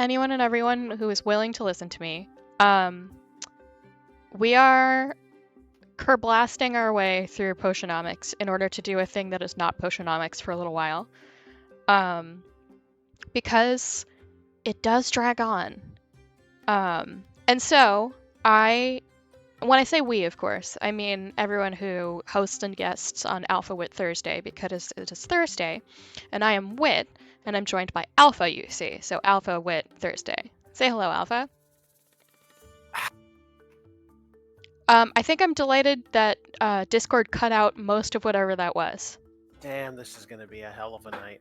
anyone and everyone who is willing to listen to me. We are kerblasting our way through Potionomics in order to do a thing that is not Potionomics for a little while. Because it does drag on. And so, when I say we, of course, I mean everyone who hosts and guests on AlphaWIt Thursday, because it is Thursday, and I am Wit, and I'm joined by Alpha, you see, so AlphaWIt Thursday. Say hello, Alpha. I think I'm delighted that Discord cut out most of whatever that was. Damn, this is gonna be a hell of a night.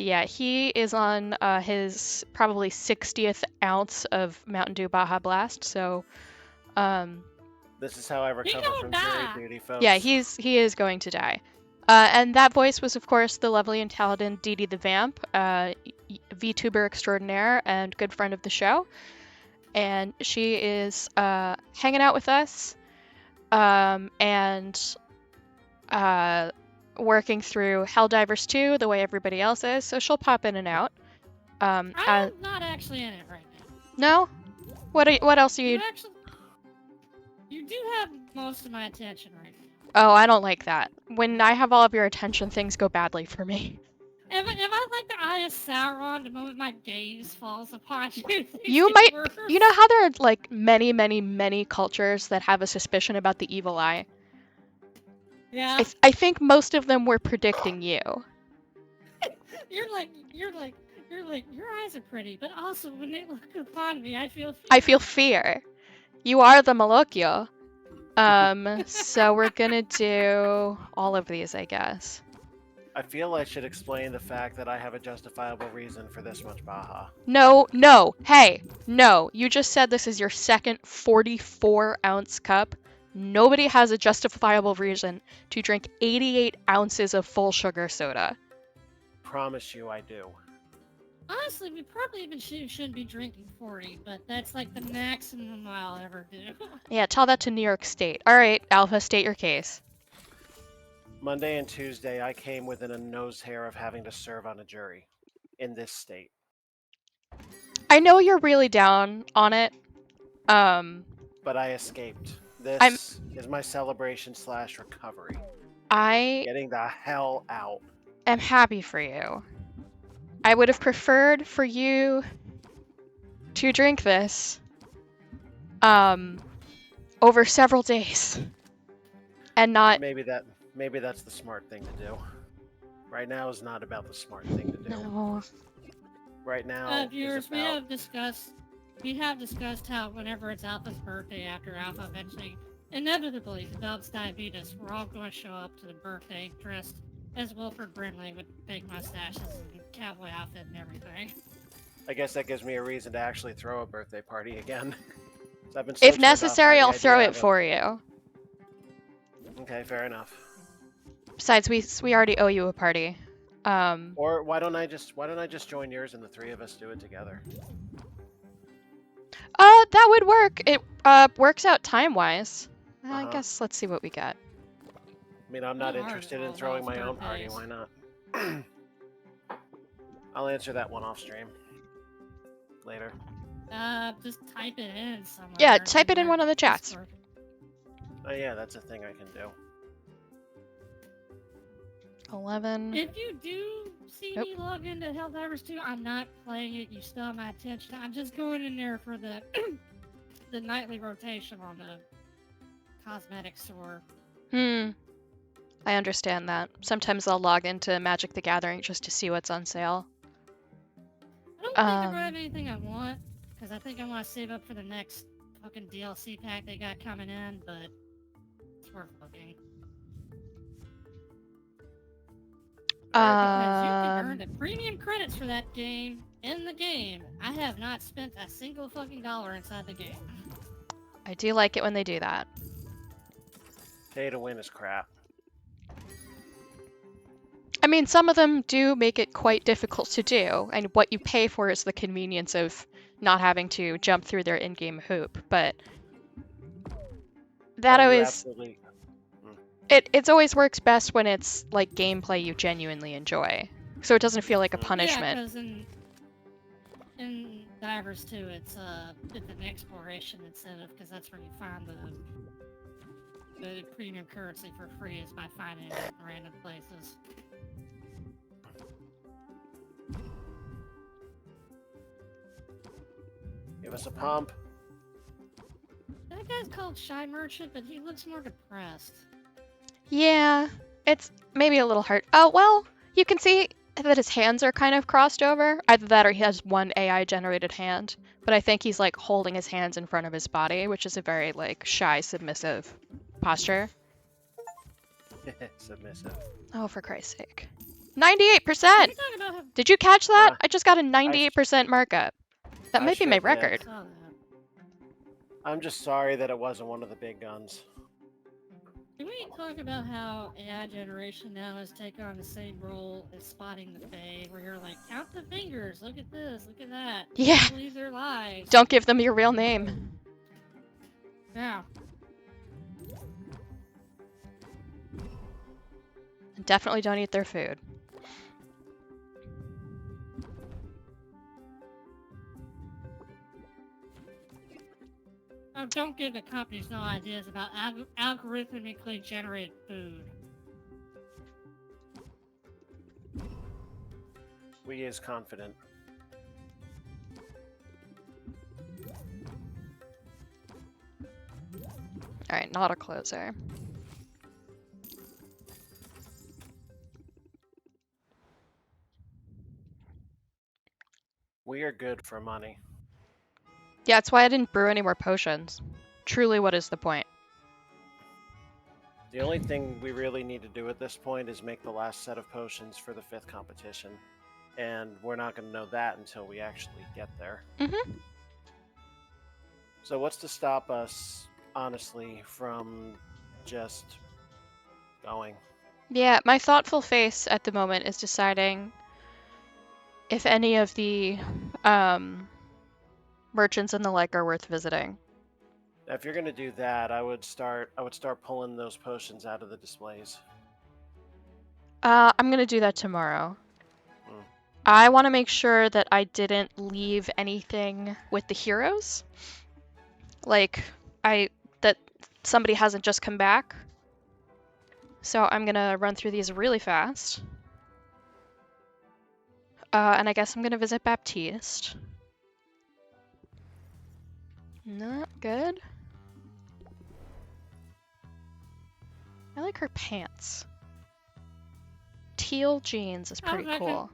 Yeah, he is on his probably 60th ounce of Mountain Dew Baja Blast, so This is how I recover from jury duty, folks. yeah, he is going to die. And that voice was, of course, the lovely and talented Dee Dee the Vamp, VTuber extraordinaire and good friend of the show. And she is hanging out with us and working through Helldivers 2 the way everybody else is, so she'll pop in and out. I'm not actually in it right No? now. What else are you... You do have most of my attention right now. Oh, I don't like that. When I have all of your attention, things go badly for me. Am I like the Eye of Sauron the moment my gaze falls upon you? You know how there are like many cultures that have a suspicion about the evil eye? Yeah. I think most of them were predicting you. You're like, your eyes are pretty, but also when they look upon me, I feel fear. I feel fear. You are the Malocchio. So we're gonna do all of these, I guess. I feel I should explain the fact that I have a justifiable reason for this much Baja. No, hey, no. You just said this is your second 44-ounce cup. Nobody has a justifiable reason to drink 88 ounces of full sugar soda. Promise you I do. Honestly, we probably even shouldn't be drinking 40, but that's like the maximum I'll ever do. Yeah, tell that to New York State. Alright, Alpha, state your case. Monday and Tuesday, I came within a nose hair of having to serve on a jury. In this state. I know you're really down on it. But I escaped. This is my celebration / recovery. Getting the hell out. I'm happy for you. I would have preferred for you to drink this over several days and not... Maybe that's the smart thing to do. Right now is not about the smart thing to do. No. Right now, viewers, we have discussed how whenever it's Alpha's birthday after Alpha eventually inevitably develops diabetes, we're all going to show up to the birthday dressed as Wilford Brimley with big mustaches and cowboy outfit and everything. I guess that gives me a reason to actually throw a birthday party again. I've been if necessary, I'll throw it for you. Okay, fair enough. Besides, we already owe you a party. Or why don't I just join yours and the three of us do it together? That would work. It works out time-wise. I guess let's see what we got. I mean, I'm not interested in throwing my own party. Why not? I'll answer that one off stream later. Just type it in somewhere. Yeah, type it in one of the chats. Oh yeah, that's a thing I can do. 11. If you do see me log into Helldivers 2, I'm not playing it. You still have my attention. I'm just going in there for the the nightly rotation on the cosmetic store. I understand that. Sometimes I'll log into Magic the Gathering just to see what's on sale. I don't think I'm gonna have anything I want, because I think I want to save up for the next fucking DLC pack they got coming in, but it's worth looking. Because you can earn the premium credits for that game in the game. I have not spent a single fucking dollar inside the game. I do like it when they do that. Pay to win is crap. I mean, some of them do make it quite difficult to do, and what you pay for is the convenience of not having to jump through their in-game hoop, but that always... It always works best when it's, like, gameplay you genuinely enjoy, so it doesn't feel like a punishment. Yeah, because in divers too. It's an exploration incentive because that's where you find the premium currency for free is by finding it in random places. Give us a pump. That guy's called Shy Merchant, but he looks more depressed. Yeah, it's maybe a little hurt. Oh, well, you can see that his hands are kind of crossed over. Either that or he has one AI-generated hand. But I think he's, like, holding his hands in front of his body, which is a very, like, shy, submissive posture. Submissive. Oh, for Christ's sake. 98%! Did you catch that? I just got a 98% markup. That might be my record. I'm just sorry that it wasn't one of the big guns. Can we talk about how AI generation now has taken on the same role as spotting the Fae, where you're like, count the fingers, look at this, look at that. Yeah. Don't believe their lies. Don't give them your real name. Yeah. Definitely don't eat their food. Oh, don't give the companies no ideas about algorithmically generated food. We is confident. Alright, not a closer. We are good for money. Yeah, that's why I didn't brew any more potions. Truly, what is the point? The only thing we really need to do at this point is make the last set of potions for the 5th competition. And we're not going to know that until we actually get there. Mm-hmm. So what's to stop us, honestly, from just going? Yeah, my thoughtful face at the moment is deciding if any of the merchants and the like are worth visiting. If you're going to do that, I would start pulling those potions out of the displays. I'm gonna do that tomorrow. I want to make sure that I didn't leave anything with the heroes. Like, that somebody hasn't just come back. So I'm gonna run through these really fast. And I guess I'm gonna visit Baptiste. Not good. I like her pants. Teal jeans is pretty cool.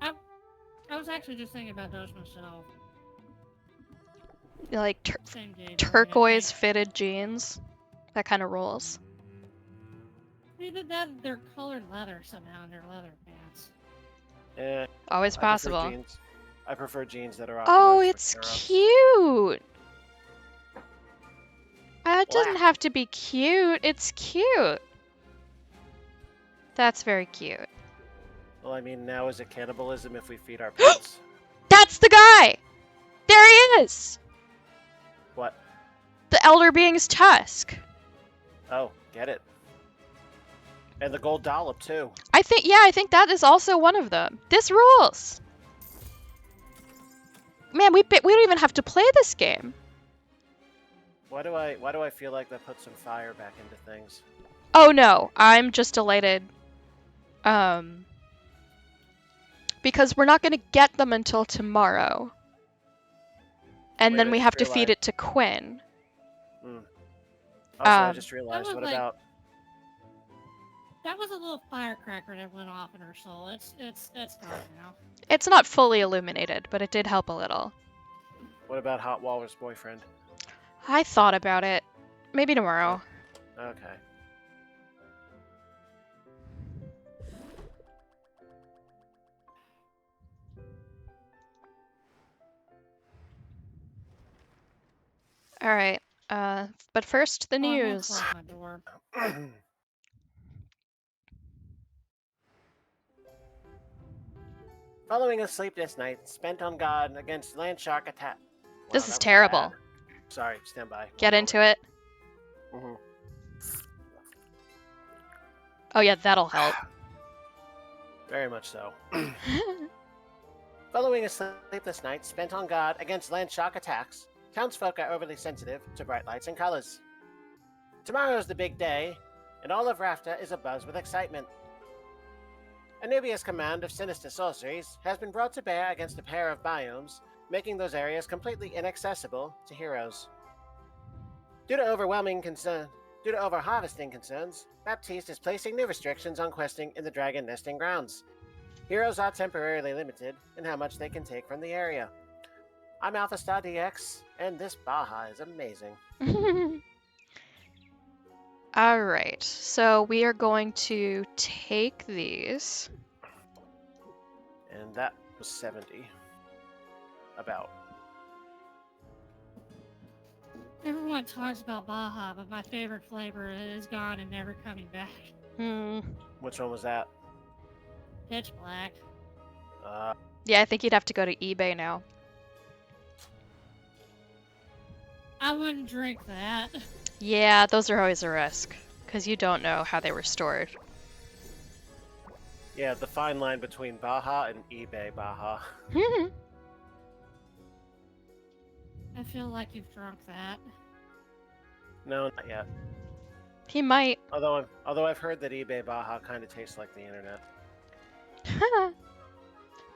I was actually just thinking about those myself. Like turquoise fitted jeans. That kind of rolls. Either that or they're colored leather somehow in their leather pants. Always possible. I prefer jeans that are Oh, it's cute! It doesn't have to be cute. It's cute. That's very cute. Well, I mean, now is it cannibalism if we feed our pets? That's the guy! There he is! What? The Elder Being's tusk. Oh, get it. And the gold dollop, too. I think that is also one of them. This rules! Man, we don't even have to play this game. Why do I feel like that puts some fire back into things? Oh no, I'm just delighted. Because we're not going to get them until tomorrow. And then we have to feed it to Quinn. Also, I just realized, what about... That was a little firecracker that went off in her soul. It's gone now. It's not fully illuminated, but it did help a little. What about Hot Walrus Boyfriend? I thought about it. Maybe tomorrow. Okay. Alright, but first, the news. My door. Following a sleepless night spent on guard against land shark attack. Wow, this is terrible. Bad. Sorry, stand by. Get into it. Mm-hmm. Oh yeah, that'll help. Very much so. Following a sleepless night spent on guard against land shark attacks, townsfolk are overly sensitive to bright lights and colors. Tomorrow's the big day, and all of Rafta is abuzz with excitement. Anubia's command of sinister sorceries has been brought to bear against a pair of biomes, making those areas completely inaccessible to heroes. Due to over-harvesting concerns, Baptiste is placing new restrictions on questing in the dragon nesting grounds. Heroes are temporarily limited in how much they can take from the area. I'm Alpha Star DX, and this Baja is amazing. Alright, so we are going to take these. And that was 70. About. Everyone talks about Baja, but my favorite flavor is gone and never coming back. Which one was that? Pitch black. Yeah, I think you'd have to go to eBay now. I wouldn't drink that. Yeah, those are always a risk, because you don't know how they were stored. Yeah, the fine line between Baja and eBay Baja. I feel like you've drunk that. No, not yet. He might. Although I've heard that eBay Baja kind of tastes like the internet.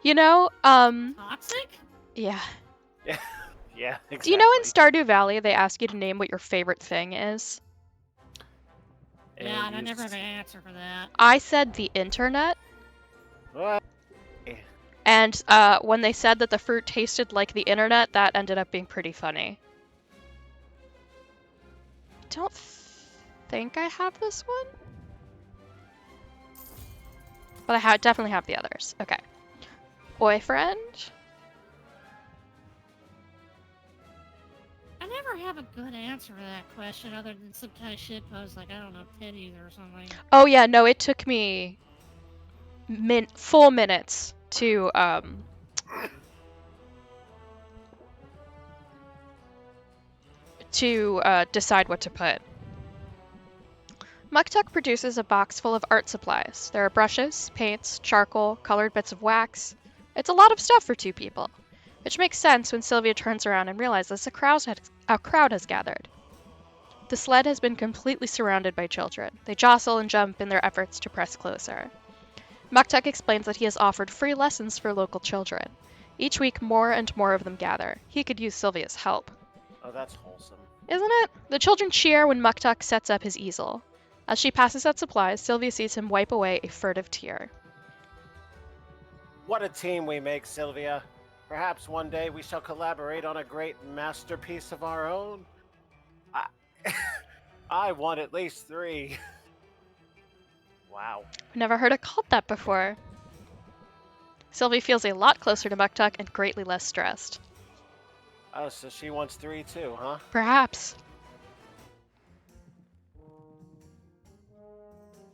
You know, Toxic? Yeah. Yeah, yeah, exactly. Do you know in Stardew Valley they ask you to name what your favorite thing is? Yeah, and I never have an answer for that. I said the internet. What? And when they said that the fruit tasted like the internet, that ended up being pretty funny. I don't think I have this one. But I definitely have the others. Okay. Boyfriend? I never have a good answer for that question other than some kind of shitpost like, I don't know, titties or something. Oh yeah, no, it took me full minutes to decide what to put. Muktuk produces a box full of art supplies. There are brushes, paints, charcoal, colored bits of wax. It's a lot of stuff for 2 people, which makes sense when Sylvia turns around and realizes a crowd has gathered. The sled has been completely surrounded by children. They jostle and jump in their efforts to press closer. Muktuk explains that he has offered free lessons for local children. Each week, more and more of them gather. He could use Sylvia's help. Oh, that's wholesome. Isn't it? The children cheer when Muktuk sets up his easel. As she passes out supplies, Sylvia sees him wipe away a furtive tear. What a team we make, Sylvia. Perhaps one day we shall collaborate on a great masterpiece of our own. I want at least 3. Wow. Never heard it called that before. Sylvie feels a lot closer to Muktuk and greatly less stressed. Oh, so she wants 3 too, huh? Perhaps.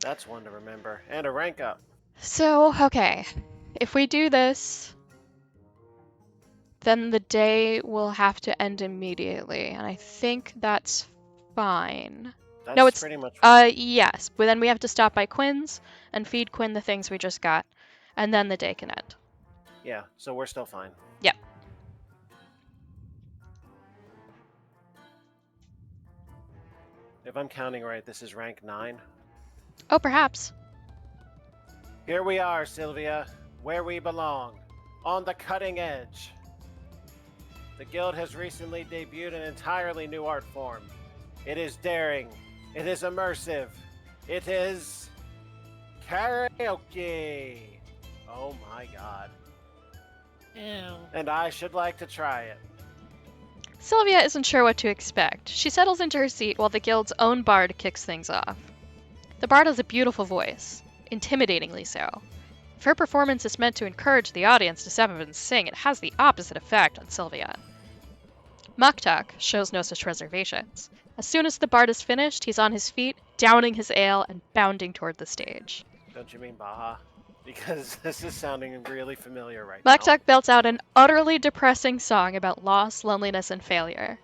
That's one to remember. And a rank up. So, okay. If we do this, then the day will have to end immediately, and I think that's fine. That's no, it's pretty much. Yes, but then we have to stop by Quinn's and feed Quinn the things we just got, and then the day can end. Yeah, so we're still fine. Yep. If I'm counting right, this is rank 9. Oh, perhaps. Here we are, Sylvia, where we belong, on the cutting edge. The guild has recently debuted an entirely new art form. It is daring. It is immersive. It is karaoke. Oh my god. Ew. And I should like to try it. Sylvia isn't sure what to expect. She settles into her seat while the guild's own bard kicks things off. The bard has a beautiful voice, intimidatingly so. If her performance is meant to encourage the audience to step up and sing, it has the opposite effect on Sylvia. Muktuk shows no such reservations. As soon as the bard is finished, he's on his feet, downing his ale and bounding toward the stage. Don't you mean Baja? Because this is sounding really familiar right now. Muktuk belts out an utterly depressing song about loss, loneliness, and failure.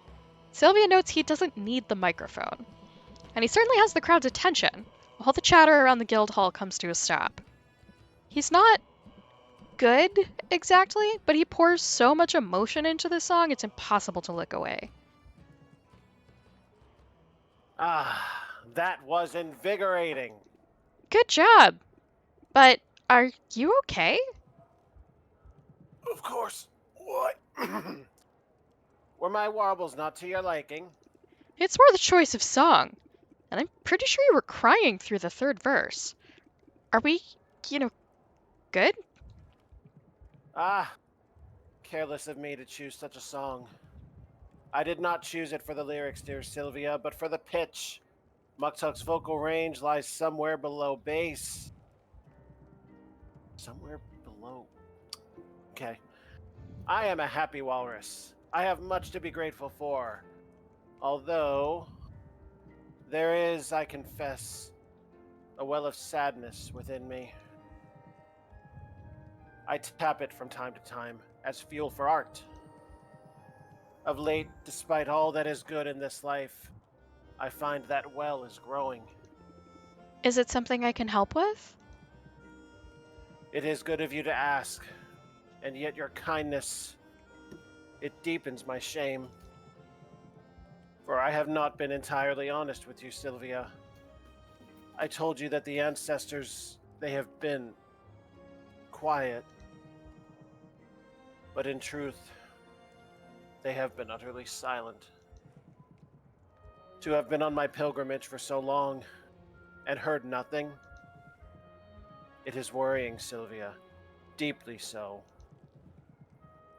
Sylvia notes he doesn't need the microphone. And he certainly has the crowd's attention. All the chatter around the guild hall comes to a stop. He's not good exactly, but he pours so much emotion into the song, it's impossible to look away. Ah, that was invigorating. Good job. But are you okay? Of course. What? Were my warbles not to your liking? It's more the choice of song. And I'm pretty sure you were crying through the third verse. Are we, you know, good? Ah, careless of me to choose such a song. I did not choose it for the lyrics, dear Sylvia, but for the pitch. Muktuk's vocal range lies somewhere below bass. Somewhere below. Okay. I am a happy walrus. I have much to be grateful for. Although, there is, I confess, a well of sadness within me. I tap it from time to time as fuel for art. Of late, despite all that is good in this life, I find that well is growing. Is it something I can help with? It is good of you to ask, and yet your kindness, it deepens my shame. For I have not been entirely honest with you, Sylvia. I told you that the ancestors, they have been quiet. But in truth, they have been utterly silent. To have been on my pilgrimage for so long and heard nothing, it is worrying, Sylvia. Deeply so.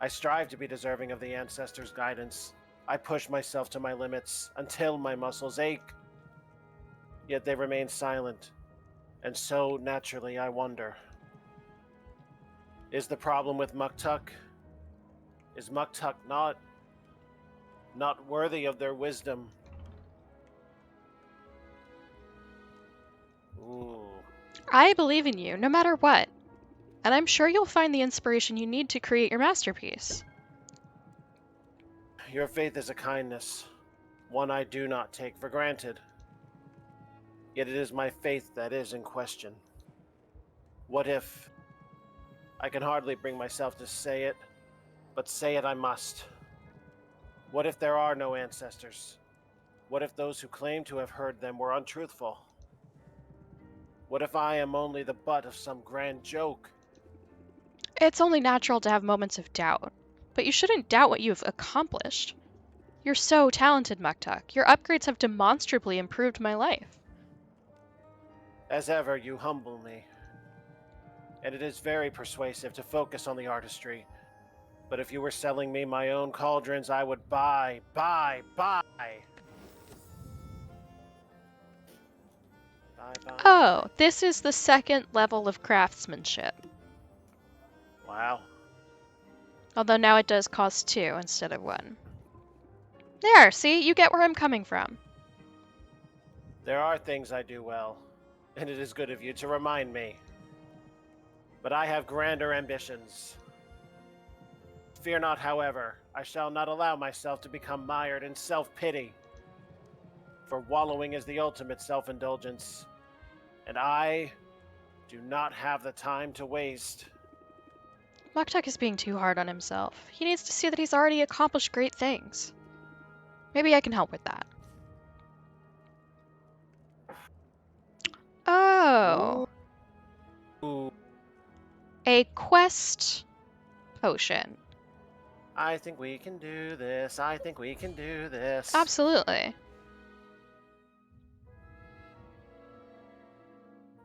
I strive to be deserving of the ancestors' guidance. I push myself to my limits until my muscles ache. Yet they remain silent, and so naturally I wonder. Is the problem with Muktuk? Is Muktuk not worthy of their wisdom? Ooh. I believe in you, no matter what. And I'm sure you'll find the inspiration you need to create your masterpiece. Your faith is a kindness, one I do not take for granted. Yet it is my faith that is in question. What if... I can hardly bring myself to say it, but say it I must. What if there are no ancestors? What if those who claim to have heard them were untruthful? What if I am only the butt of some grand joke? It's only natural to have moments of doubt, but you shouldn't doubt what you've accomplished. You're so talented, Muktuk. Your upgrades have demonstrably improved my life. As ever, you humble me. And it is very persuasive to focus on the artistry. But if you were selling me my own cauldrons, I would buy. Buy. Oh, this is the second level of craftsmanship. Wow. Although now it does cost 2 instead of 1. There, see? You get where I'm coming from. There are things I do well, and it is good of you to remind me. But I have grander ambitions. Fear not, however, I shall not allow myself to become mired in self-pity. For wallowing is the ultimate self-indulgence, and I do not have the time to waste. Muktuk is being too hard on himself. He needs to see that he's already accomplished great things. Maybe I can help with that. Oh. Ooh. A quest potion. I think we can do this. I think we can do this. Absolutely.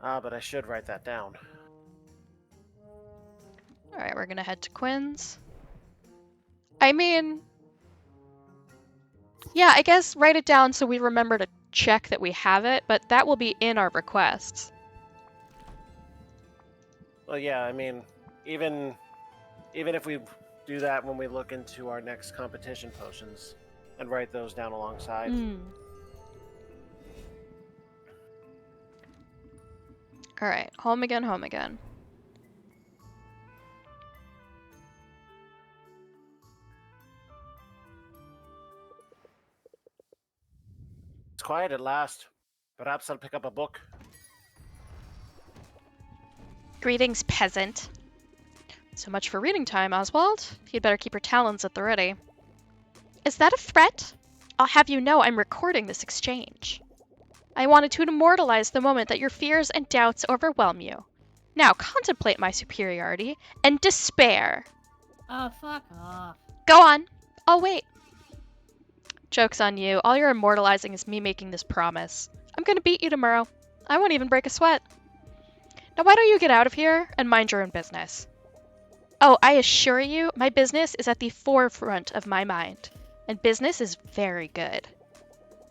But I should write that down. Alright, we're gonna head to Quinn's. I mean... yeah, I guess write it down so we remember to check that we have it, but that will be in our requests. Well, yeah, I mean, even if we do that when we look into our next competition potions and write those down alongside. Alright, home again, home again. It's quiet at last. Perhaps I'll pick up a book. Greetings, peasant. So much for reading time, Oswald. You'd better keep your talons at the ready. Is that a threat? I'll have you know I'm recording this exchange. I wanted to immortalize the moment that your fears and doubts overwhelm you. Now contemplate my superiority and despair. Oh, fuck off. Go on. I'll wait. Joke's on you. All you're immortalizing is me making this promise. I'm gonna beat you tomorrow. I won't even break a sweat. Now why don't you get out of here and mind your own business? Oh, I assure you, my business is at the forefront of my mind. And business is very good.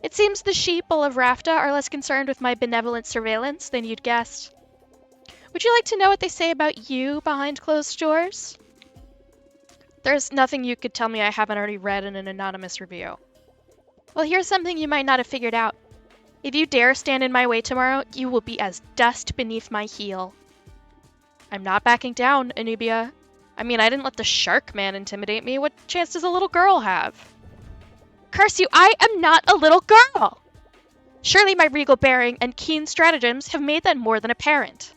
It seems the sheeple of Rafta are less concerned with my benevolent surveillance than you'd guessed. Would you like to know what they say about you behind closed doors? There's nothing you could tell me I haven't already read in an anonymous review. Well, here's something you might not have figured out. If you dare stand in my way tomorrow, you will be as dust beneath my heel. I'm not backing down, Anubia. I mean, I didn't let the shark man intimidate me. What chance does a little girl have? Curse you, I am not a little girl! Surely my regal bearing and keen stratagems have made that more than apparent.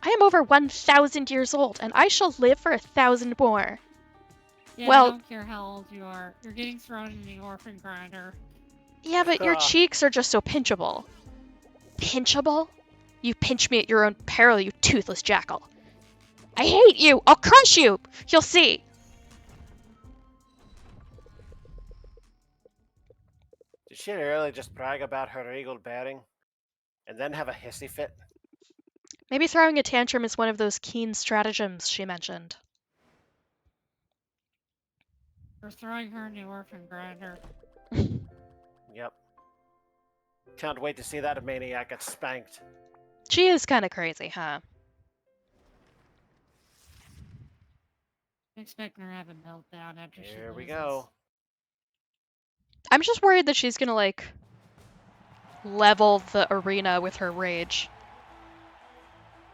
I am over 1,000 years old, and I shall live for 1,000 more. Yeah, Well- I don't care how old you are. You're getting thrown in the orphan grinder. Yeah, but your cheeks are just so pinchable. Pinchable? You pinch me at your own peril, you toothless jackal. I hate you! I'll crush you! You'll see! Did she really just brag about her regal bearing? And then have a hissy fit? Maybe throwing a tantrum is one of those keen stratagems she mentioned. We're throwing her in the orphan grinder. Yep. Can't wait to see that maniac get spanked. She is kind of crazy, huh? I'm expecting her to have a meltdown after she Here we loses. go. I'm just worried that she's gonna, like, level the arena with her rage.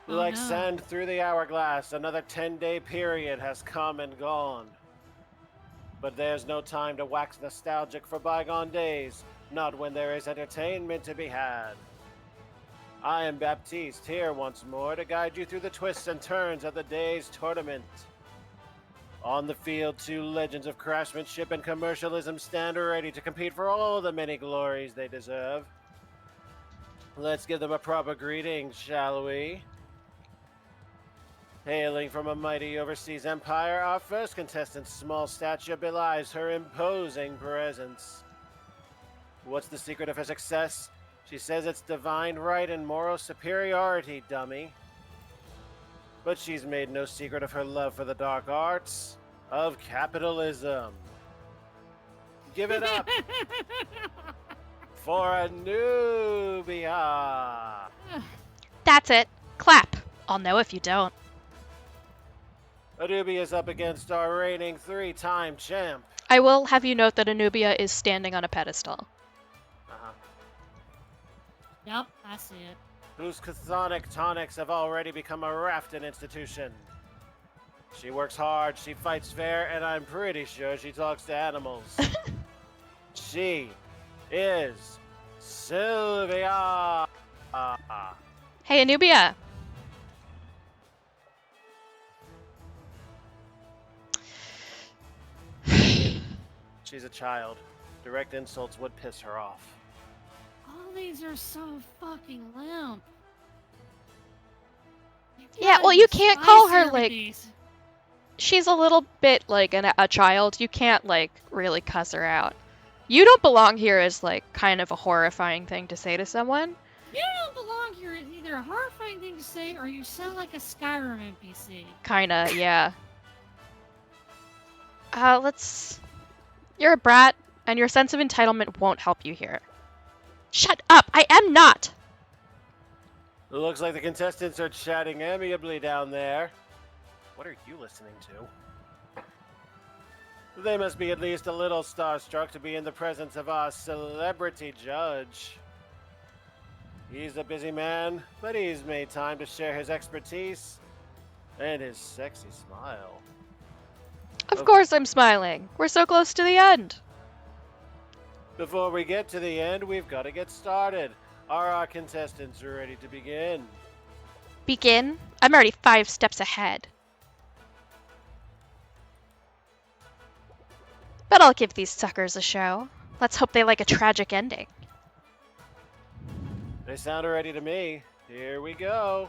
Oh, Like no. sand through the hourglass, another 10-day period has come and gone. But there's no time to wax nostalgic for bygone days, not when there is entertainment to be had. I am Baptiste, here once more to guide you through the twists and turns of the day's tournament. On the field, two legends of craftsmanship and commercialism stand ready to compete for all the many glories they deserve. Let's give them a proper greeting, shall we? Hailing from a mighty overseas empire, our first contestant's small stature belies her imposing presence. What's the secret of her success? She says it's divine right and moral superiority, dummy. But she's made no secret of her love for the dark arts, of capitalism. Give it up for Anubia! That's it. Clap. I'll know if you don't. Anubia's up against our reigning 3-time champ. I will have you note that Anubia is standing on a pedestal. Yup, I see it. Whose chthonic tonics have already become a Rafton institution. She works hard, she fights fair, and I'm pretty sure she talks to animals. She is Sylvia! Hey, Anubia. She's a child. Direct insults would piss her off. All these are so fucking limp. Yeah, well, you can't call her, like, she's a little bit like a child. You can't, like, really cuss her out. You don't belong here is, like, kind of a horrifying thing to say to someone. You don't belong here is either a horrifying thing to say or you sound like a Skyrim NPC. Kinda, yeah. You're a brat, and your sense of entitlement won't help you here. Shut up! I am not! It looks like the contestants are chatting amiably down there. What are you listening to? They must be at least a little starstruck to be in the presence of our celebrity judge. He's a busy man, but he's made time to share his expertise and his sexy smile. Of course I'm smiling. We're so close to the end. Before we get to the end, we've got to get started. Are our contestants ready to begin? Begin? I'm already 5 steps ahead. But I'll give these suckers a show. Let's hope they like a tragic ending. They sound ready to me. Here we go.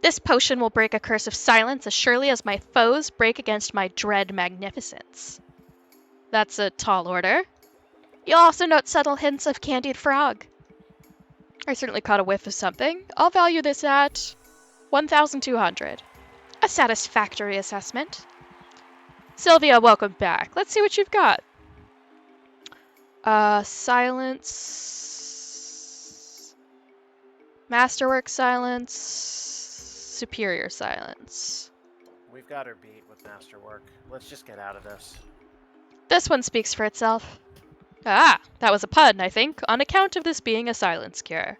This potion will break a curse of silence as surely as my foes break against my dread magnificence. That's a tall order. You'll also note subtle hints of candied frog. I certainly caught a whiff of something. I'll value this at 1,200. A satisfactory assessment. Sylvia, welcome back. Let's see what you've got. Silence. Masterwork silence. Superior silence. We've got her beat with masterwork. Let's just get out of this. This one speaks for itself. Ah, that was a pun, I think, on account of this being a silence cure.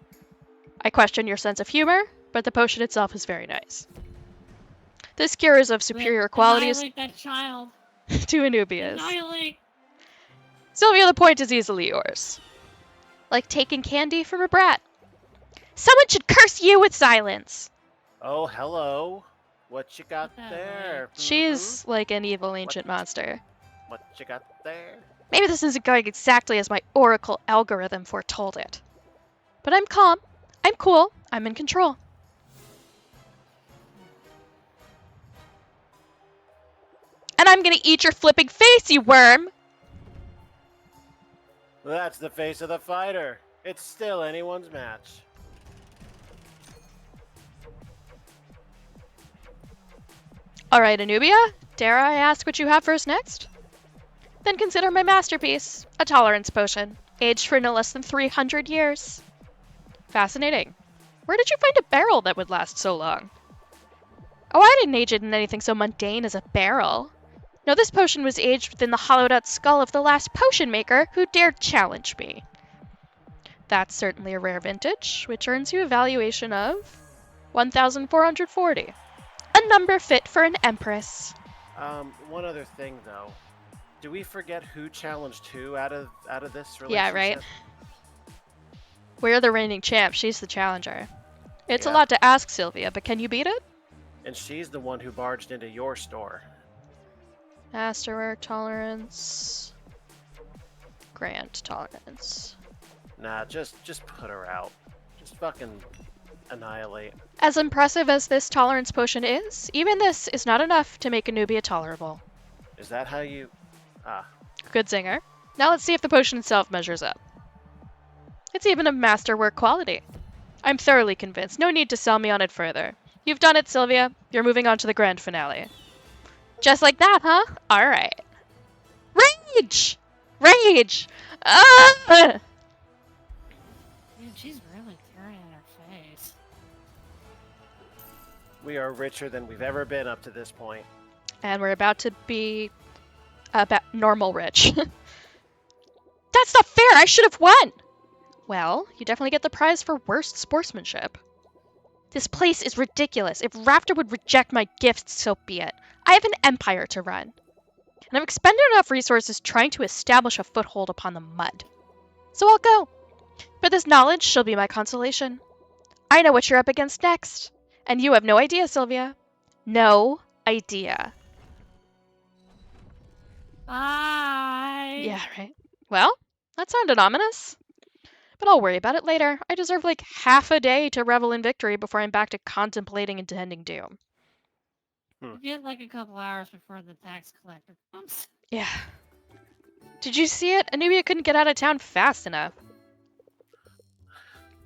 I question your sense of humor, but the potion itself is very nice. This cure is of superior qualities Annihilate that child. to Anubias. Annihilate. Sylvia, the point is easily yours. Like taking candy from a brat. Someone should curse you with silence! Oh, hello. What you got That there? She's like an evil ancient monster. What you got there? Maybe this isn't going exactly as my oracle algorithm foretold it. But I'm calm. I'm cool. I'm in control. And I'm gonna eat your flipping face, you worm! That's the face of the fighter. It's still anyone's match. Alright, Anubia, dare I ask what you have for us next? Then consider my masterpiece, a tolerance potion, aged for no less than 300 years. Fascinating. Where did you find a barrel that would last so long? Oh, I didn't age it in anything so mundane as a barrel. No, this potion was aged within the hollowed-out skull of the last potion maker who dared challenge me. That's certainly a rare vintage, which earns you a valuation of 1,440. A number fit for an empress. One other thing though. Do we forget who challenged who out of this relationship? Yeah, right. We're the reigning champ. She's the challenger. It's a Yeah. lot to ask, Sylvia, but can you beat it? And she's the one who barged into your store. Masterwork tolerance. Grant tolerance. Nah, just put her out. Just fucking annihilate. As impressive as this tolerance potion is, even this is not enough to make Anubia tolerable. Is that how you... Ah. Good singer. Now let's see if the potion itself measures up. It's even of masterwork quality. I'm thoroughly convinced. No need to sell me on it further. You've done it, Sylvia. You're moving on to the grand finale. Just like that, huh? Alright. Rage! Rage! Ah! Dude, she's really tearing in her face. We are richer than we've ever been up to this point. And we're about to be about normal rich. That's not fair! I should have won! Well, you definitely get the prize for worst sportsmanship. This place is ridiculous. If Raptor would reject my gifts, so be it. I have an empire to run. And I've expended enough resources trying to establish a foothold upon the mud. So I'll go. But this knowledge shall be my consolation. I know what you're up against next. And you have no idea, Sylvia. No idea. Bye. Yeah, right. Well, that sounded ominous. But I'll worry about it later. I deserve like half a day to revel in victory before I'm back to contemplating impending doom. You get like a couple hours before the tax collector comes. Yeah. Did you see it? Anubia couldn't get out of town fast enough.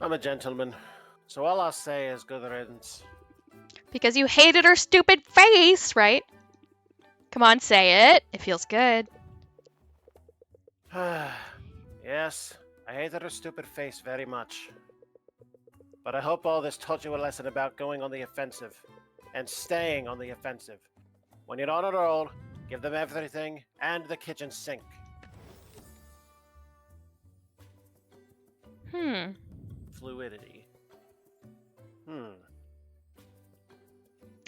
I'm a gentleman, so all I'll say is good riddance. Because you hated her stupid face, right? Come on, say it. It feels good. Yes, I hated her stupid face very much. But I hope all this taught you a lesson about going on the offensive. And staying on the offensive. When you're on a roll, give them everything and the kitchen sink. Fluidity.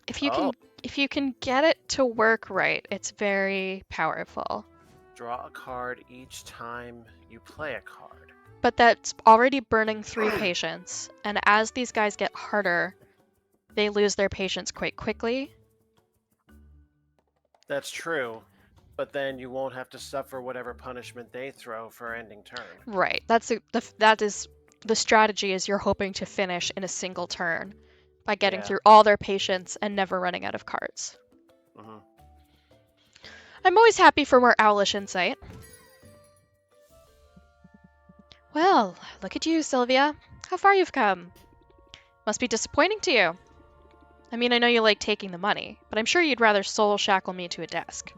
If you can get it to work right, it's very powerful. Draw a card each time you play a card. But that's already burning 3 patience, and as these guys get harder, they lose their patience quite quickly. That's true, but then you won't have to suffer whatever punishment they throw for ending turn. Right. That is the strategy is you're hoping to finish in a single turn by getting Yeah. through all their patients and never running out of cards. hmm I'm always happy for more owlish insight. Well, look at you, Sylvia. How far you've come. Must be disappointing to you. I mean, I know you like taking the money, but I'm sure you'd rather soul shackle me to a desk.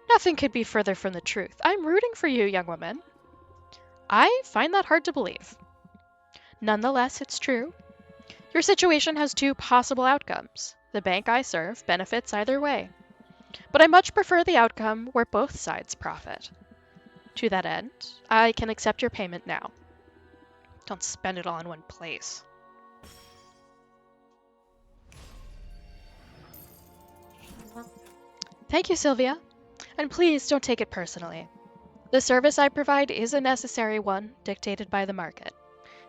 Nothing could be further from the truth. I'm rooting for you, young woman. I find that hard to believe. Nonetheless, it's true. Your situation has two possible outcomes. The bank I serve benefits either way. But I much prefer the outcome where both sides profit. To that end, I can accept your payment now. Don't spend it all in one place. Thank you, Sylvia. And please don't take it personally. The service I provide is a necessary one, dictated by the market.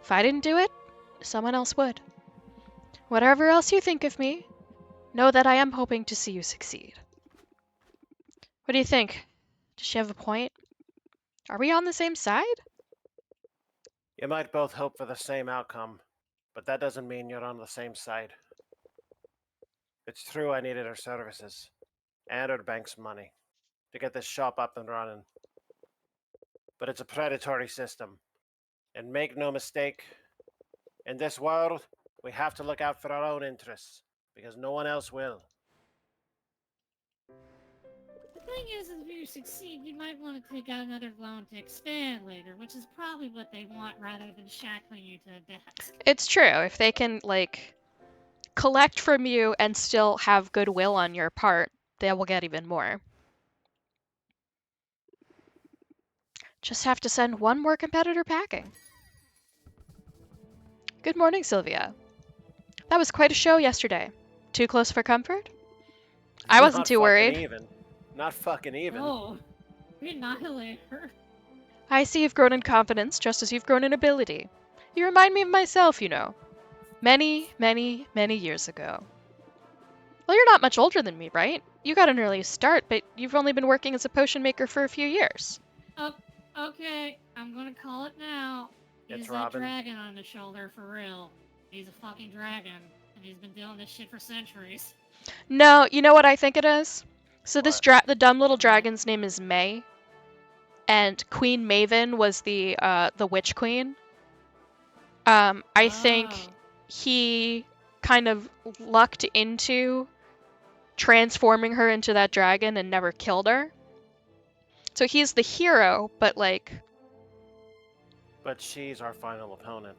If I didn't do it, someone else would. Whatever else you think of me, know that I am hoping to see you succeed. What do you think? Does she have a point? Are we on the same side? You might both hope for the same outcome, but that doesn't mean you're on the same side. It's true I needed her services and her bank's money to get this shop up and running. But it's a predatory system. And make no mistake, in this world, we have to look out for our own interests, because no one else will. The thing is, if you succeed, you might want to take out another loan to expand later, which is probably what they want rather than shackling you to a desk. It's true. If they can, collect from you and still have goodwill on your part, they will get even more. Just have to send one more competitor packing. Good morning, Sylvia. That was quite a show yesterday. Too close for comfort? I wasn't Not too fucking worried. Even. Not fucking even. Oh, we annihilate her. I see you've grown in confidence just as you've grown in ability. You remind me of myself, you know. Many, many, many years ago. Well, you're not much older than me, right? You got an early start, but you've only been working as a potion maker for a few years. Oh, okay, I'm gonna call it now. It's He's that Robin. dragon on his shoulder for real. He's a fucking dragon, and he's been doing this shit for centuries. No, you know what I think it is? So this What? the dumb little dragon's name is May, and Queen Maven was the witch queen. I think Oh. he kind of lucked into transforming her into that dragon and never killed her. So he's the hero, but But she's our final opponent.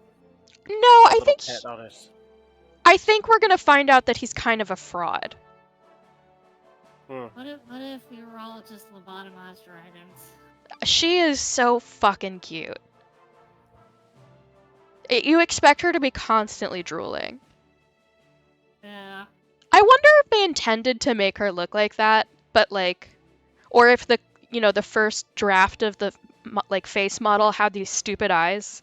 no, I Little think pet on us. I think we're gonna find out that he's kind of a fraud. Hmm. What if we were all just lobotomized dragons? She is so fucking cute. You expect her to be constantly drooling. Yeah. I wonder if they intended to make her look like that, but or if the first draft of the face model had these stupid eyes,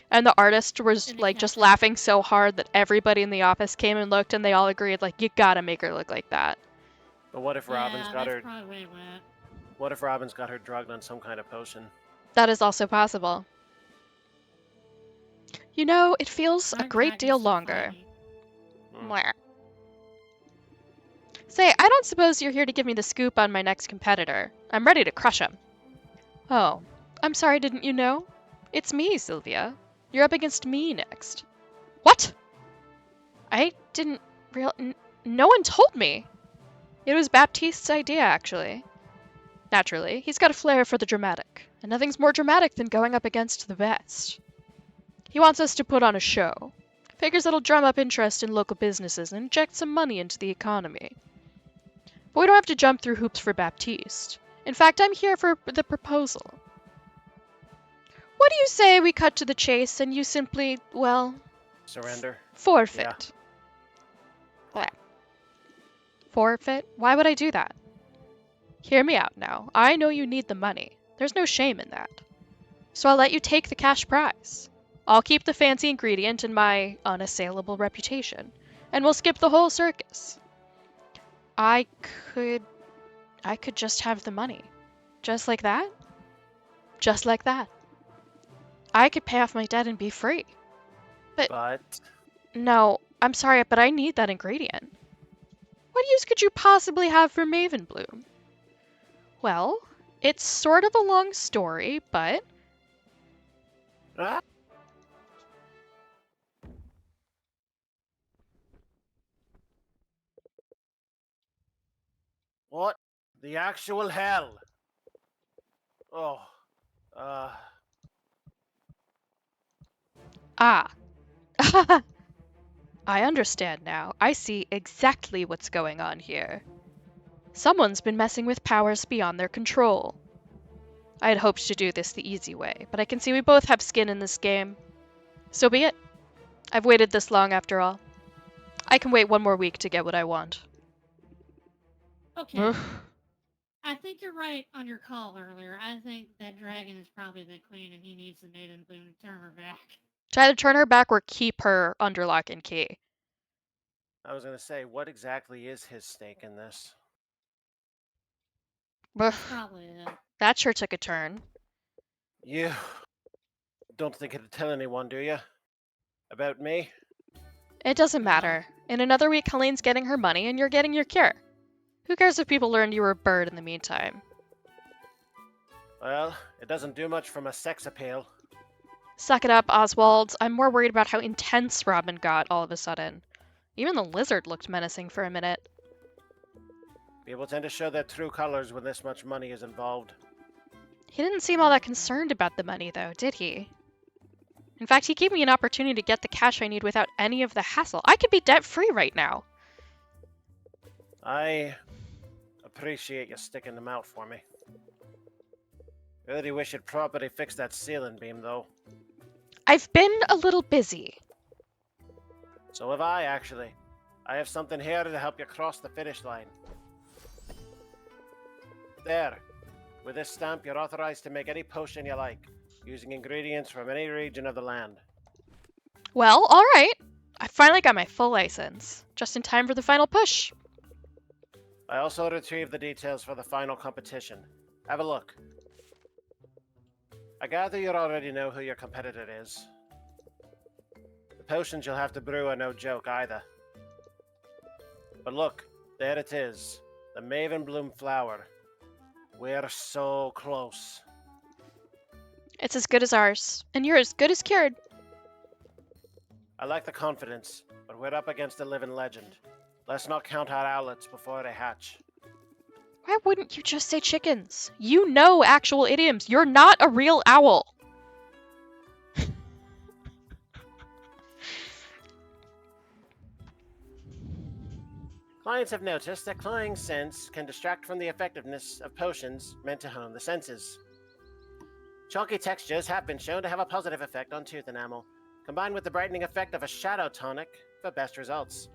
and the artist was And it just kept- laughing so hard that everybody in the office came and looked, and they all agreed you gotta make her look like that. But what if Robin's yeah, got that's her? probably where it went. What if Robin's got her drugged on some kind of potion? That is also possible. You know, it feels a Aren't great dragons deal so longer. tiny? Mwah. Say, I don't suppose you're here to give me the scoop on my next competitor. I'm ready to crush him. Oh, I'm sorry, didn't you know? It's me, Sylvia. You're up against me next. What? I didn't no one told me. It was Baptiste's idea, actually. Naturally, he's got a flair for the dramatic, and nothing's more dramatic than going up against the best. He wants us to put on a show. Figures it'll drum up interest in local businesses and inject some money into the economy. But we don't have to jump through hoops for Baptiste. In fact, I'm here for the proposal. What do you say we cut to the chase and you simply, Surrender. forfeit? Blah. Forfeit? Why would I do that? Hear me out now. I know you need the money. There's no shame in that. So I'll let you take the cash prize. I'll keep the fancy ingredient and my unassailable reputation, and we'll skip the whole circus. I could I could just have the money. Just like that? Just like that. I could pay off my debt and be free. But No, I'm sorry, but I need that ingredient. What use could you possibly have for Maven Bloom? Well, it's sort of a long story, but ah, what the actual hell? Oh, uh, ah. I understand now. I see exactly what's going on here. Someone's been messing with powers beyond their control. I had hoped to do this the easy way, but I can see we both have skin in this game. So be it. I've waited this long after all. I can wait one more week to get what I want. Okay. I think you're right on your call earlier. I think that dragon is probably the queen and he needs the Maiden Bloom to turn her back. Try to turn her back or keep her under lock and key. I was gonna say, what exactly is his stake in this? That's probably it. That sure took a turn. You don't think it'd tell anyone, do you? About me? It doesn't No. matter. In another week, Helene's getting her money and you're getting your cure. Who cares if people learned you were a bird in the meantime? Well, it doesn't do much from a sex appeal. Suck it up, Oswald. I'm more worried about how intense Robin got all of a sudden. Even the lizard looked menacing for a minute. People tend to show their true colors when this much money is involved. He didn't seem all that concerned about the money, though, did he? In fact, he gave me an opportunity to get the cash I need without any of the hassle. I could be debt-free right now. I appreciate you sticking them out for me. Really wish you'd properly fix that ceiling beam, though. I've been a little busy. So have I, actually. I have something here to help you cross the finish line. There. With this stamp, you're authorized to make any potion you like, using ingredients from any region of the land. Well, all right. I finally got my full license, just in time for the final push. I also retrieved the details for the final competition. Have a look. I gather you already know who your competitor is. The potions you'll have to brew are no joke either. But look, there it is. The Maven Bloom flower. We're so close. It's as good as ours, and you're as good as cured. I like the confidence, but we're up against a living legend. Let's not count our owlets before they hatch. Why wouldn't you just say chickens? You know actual idioms. You're not a real owl. Clients have noticed that cloying scents can distract from the effectiveness of potions meant to hone the senses. Chalky textures have been shown to have a positive effect on tooth enamel, combined with the brightening effect of a shadow tonic for best results.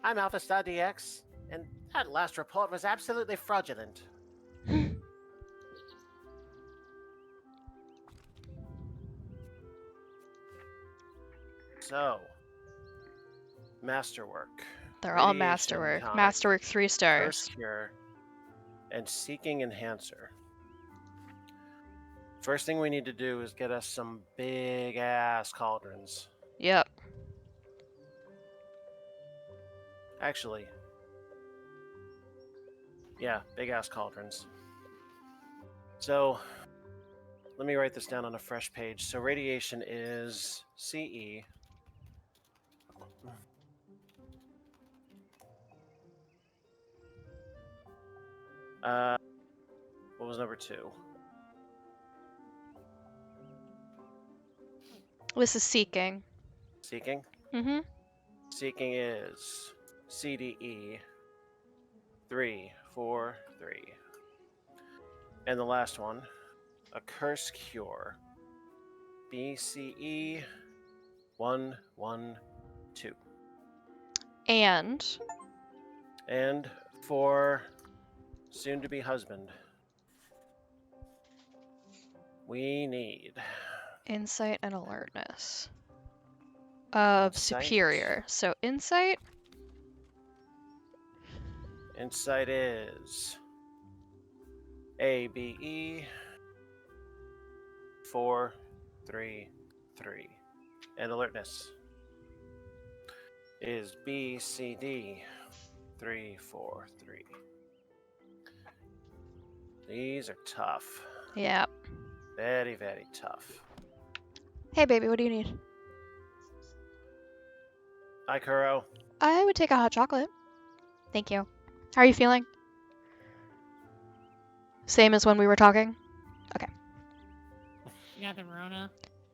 I'm Alpha Star DX, and that last report was absolutely fraudulent. So, masterwork. They're all Radiation masterwork. tonic, Masterwork 3 stars. Curse Cure, and Seeking Enhancer. First thing we need to do is get us some big ass cauldrons. Yep. Actually, yeah, big ass cauldrons. So, let me write this down on a fresh page. So, radiation is CE. What was number 2? This is seeking. Seeking? Mm-hmm. Seeking is CDE 343. And the last one, a Curse Cure, BCE 112. And for soon-to-be husband, we need insight and alertness. Of Insight. superior. So insight. Insight is ABE 433. And alertness is BCD 343. These are tough. Yeah. Very, very tough. Hey, baby, what do you need? Hi, Kuro. I would take a hot chocolate. Thank you. How are you feeling? Same as when we were talking? You got the Rona.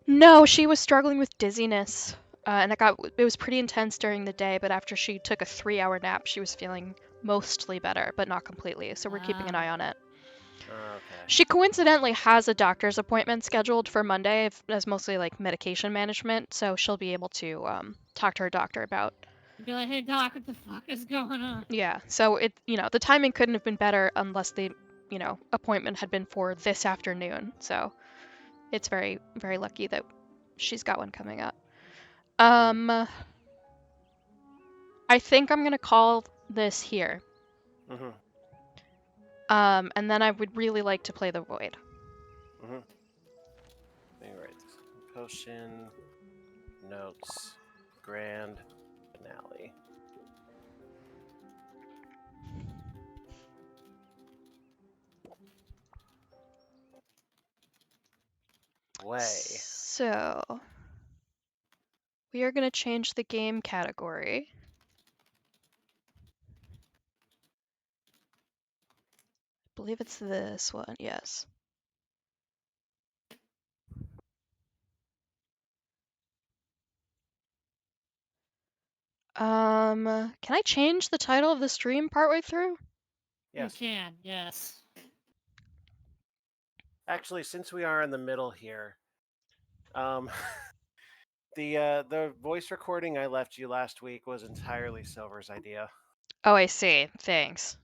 No, she was struggling with dizziness. And it was pretty intense during the day, but after she took a 3-hour nap, she was feeling mostly better, but not completely. So we're keeping an eye on it. Okay. She coincidentally has a doctor's appointment scheduled for Monday as mostly like medication management, so she'll be able to talk to her doctor about. You'd be like, hey doc, what the fuck is going on? Yeah, so the timing couldn't have been better unless the appointment had been for this afternoon. So it's very, very lucky that she's got one coming up. I think I'm gonna call this here. Mm-hmm. And then I would really like to play the Void. Mm-hmm. Let me write this. Potion notes grand finale. Way. So we are gonna change the game category. I believe it's this one, yes. Can I change the title of the stream partway through? Yes. You can, yes. Actually, since we are in the middle here, the voice recording I left you last week was entirely Silver's idea. Oh, I see. Thanks.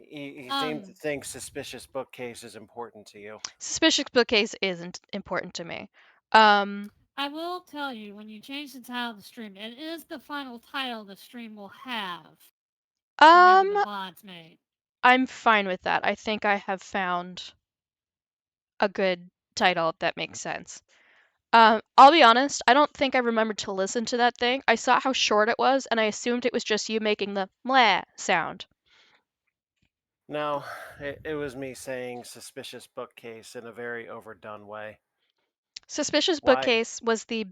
He seemed to think suspicious bookcase is important to you. Suspicious bookcase isn't important to me. I will tell you, when you change the title of the stream, it is the final title the stream will have whenever the VOD's made. I'm fine with that. I think I have found a good title that makes sense. I'll be honest, I don't think I remembered to listen to that thing. I saw how short it was, and I assumed it was just you making the meh sound. No, it was me saying suspicious bookcase in a very overdone way. Suspicious Why? Bookcase was a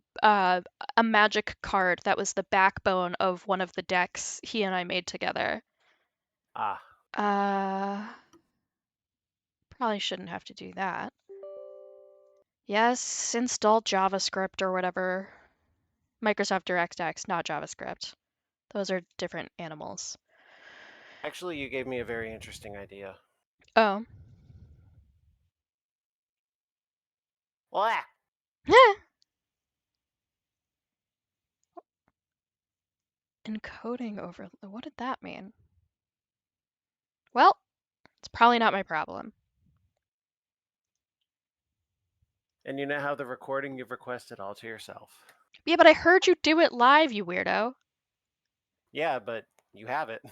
magic card that was the backbone of one of the decks he and I made together. Ah. Probably shouldn't have to do that. Yes, install JavaScript or whatever. Microsoft DirectX, not JavaScript. Those are different animals. Actually, you gave me a very interesting idea. Oh. Blah! Encoding over. What did that mean? Well, it's probably not my problem. And you now have the recording you've requested all to yourself. Yeah, but I heard you do it live, you weirdo. Yeah, but you have it.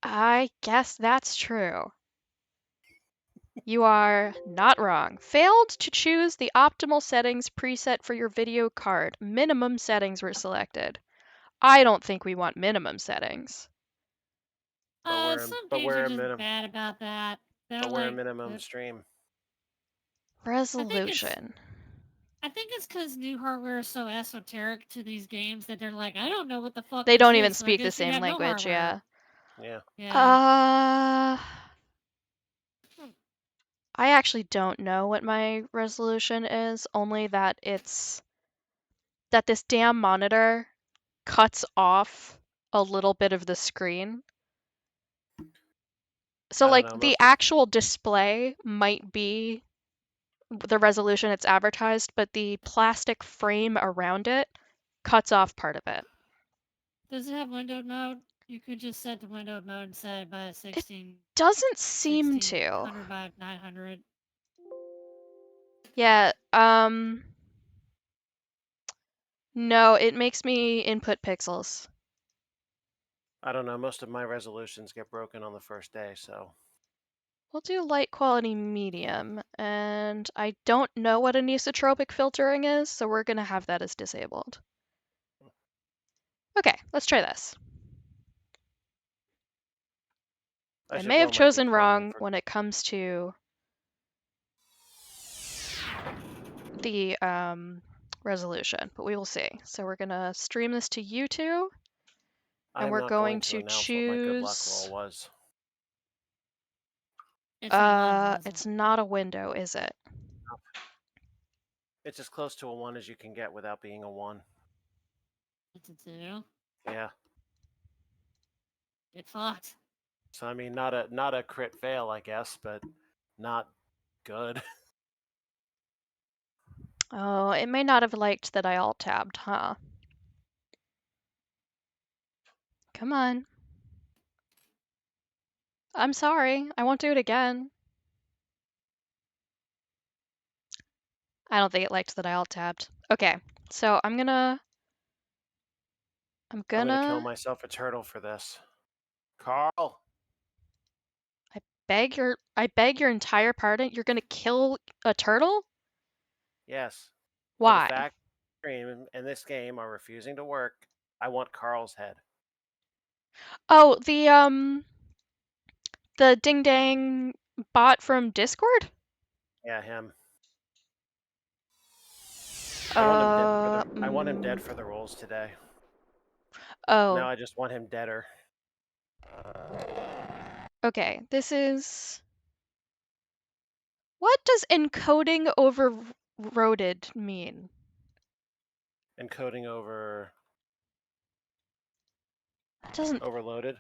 I guess that's true. You are not wrong. Failed to choose the optimal settings preset for your video card. Minimum settings were selected. I don't think we want minimum settings. Some games are just bad about that. But we're a minimum stream. Resolution. I think it's because new hardware is so esoteric to these games that they're like, I don't know what the fuck. They this don't is, even so speak the same no language, yeah. hardware. Yeah. I actually don't know what my resolution is, only that this damn monitor cuts off a little bit of the screen. So like the actual display might be the resolution it's advertised, but the plastic frame around it cuts off part of it. Does it have windowed mode? You could just set the windowed mode and set it by 16. It doesn't seem to. 1600 by 900. Yeah, no, it makes me input pixels. I don't know, most of my resolutions get broken on the first day, so. We'll do light quality medium, and I don't know what anisotropic filtering is, so we're gonna have that as disabled. Okay, let's try this. I should may have roll my chosen d20 wrong for- when it comes to the resolution, but we will see. So we're gonna stream this to YouTube, and I'm we're not going to to announce what my good luck roll choose. was. It's a 1, wasn't It's not a window, is it? It's as close to a 1 as you can get without being a 1. It's a 2. Yeah. Get fucked. So I mean, not a crit fail, I guess, but not good. Oh, it may not have liked that I alt-tabbed, huh? Come on. I'm sorry. I won't do it again. I don't think it liked that I alt-tabbed. Okay, so I'm gonna I'm gonna kill myself a turtle for this. Carl. I beg your entire pardon. You're gonna kill a turtle? Yes. For the Why? fact stream and this game are refusing to work, I want Carl's head. Oh, the ding dang bot from Discord? Yeah, him. Uh, I want him dead for the rolls today. Oh, Now I just want him deader. okay. This is. What does encoding overloaded mean? Encoding over It doesn't. overloaded.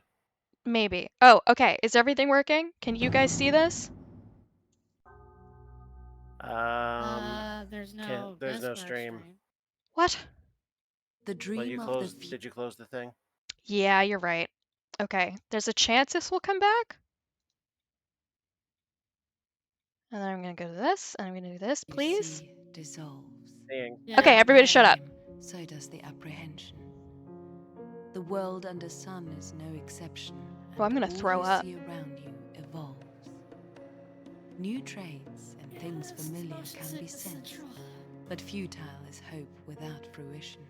Maybe. Oh, okay. Is everything working? Can you guys see this? There's no there's no Discord stream. What? The dream of the Did you close the thing? Yeah, you're right. Okay. There's a chance this will come back? And then I'm gonna go to this, and I'm gonna do this, please. dissolves. Yeah. Okay, everybody shut up. So does the apprehension. The world under sun is no exception. Oh, I'm gonna and all throw you up. see around you evolves. New traits and things familiar can be sensed, but futile is hope without fruition.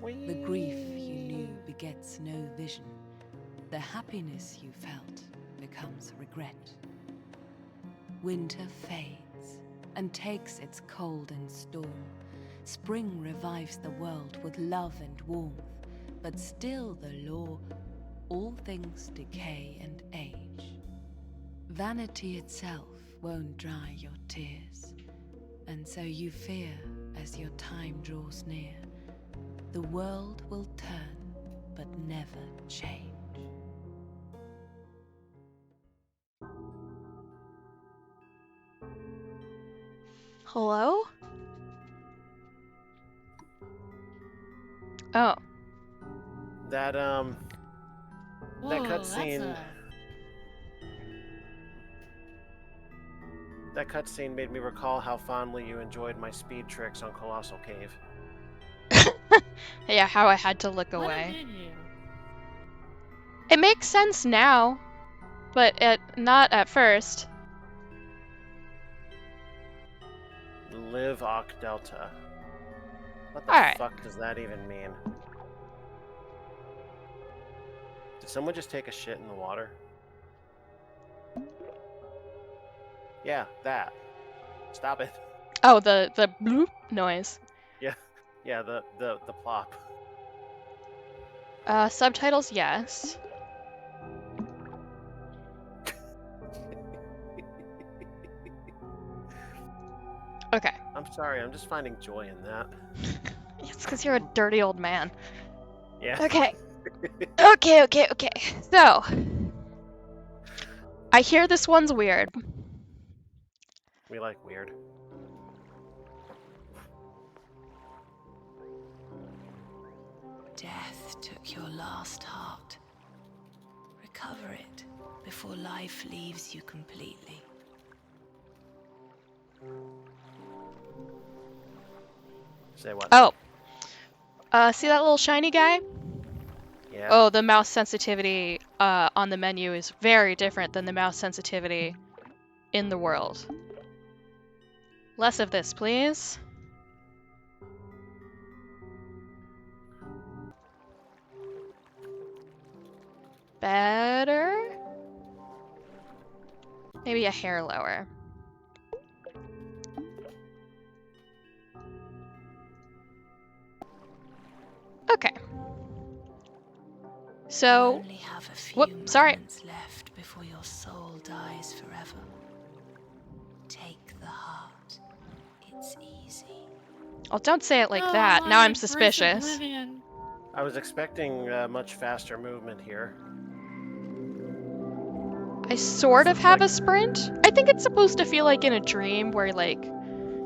The grief you knew begets no vision. The happiness you felt becomes regret. Winter fades and takes its cold and storm. Spring revives the world with love and warmth, but still the law, all things decay and age. Vanity itself won't dry your tears, and so you fear as your time draws near. The world will turn, but never change. Hello? Oh. That Whoa, cutscene. That cutscene made me recall how fondly you enjoyed my speed tricks on Colossal Cave. Yeah, how I had to look What a away. menu. It makes sense now, but not at first. Live Oc Delta. What the Alright. fuck does that even mean? Did someone just take a shit in the water? Yeah, that. Stop it. Oh, the bloop noise. Yeah, the plop. Subtitles, yes. Okay. I'm sorry, I'm just finding joy in that. It's because you're a dirty old man. Yeah. Okay. Okay. So, I hear this one's weird. We like weird. Death took your last heart. Recover it before life leaves you completely. Say what? Oh. See that little shiny guy? Yeah. Oh, the mouse sensitivity on the menu is very different than the mouse sensitivity in the world. Less of this, please. Better? Maybe a hair lower. Okay. So, You only have a few sorry. moments left before your soul dies forever. Take the heart. It's easy. Oh, don't say it like Oh, that. I Now I'm embrace suspicious. oblivion. I was expecting much faster movement here. I sort of Looks have like- a sprint. I think it's supposed to feel like in a dream where, like,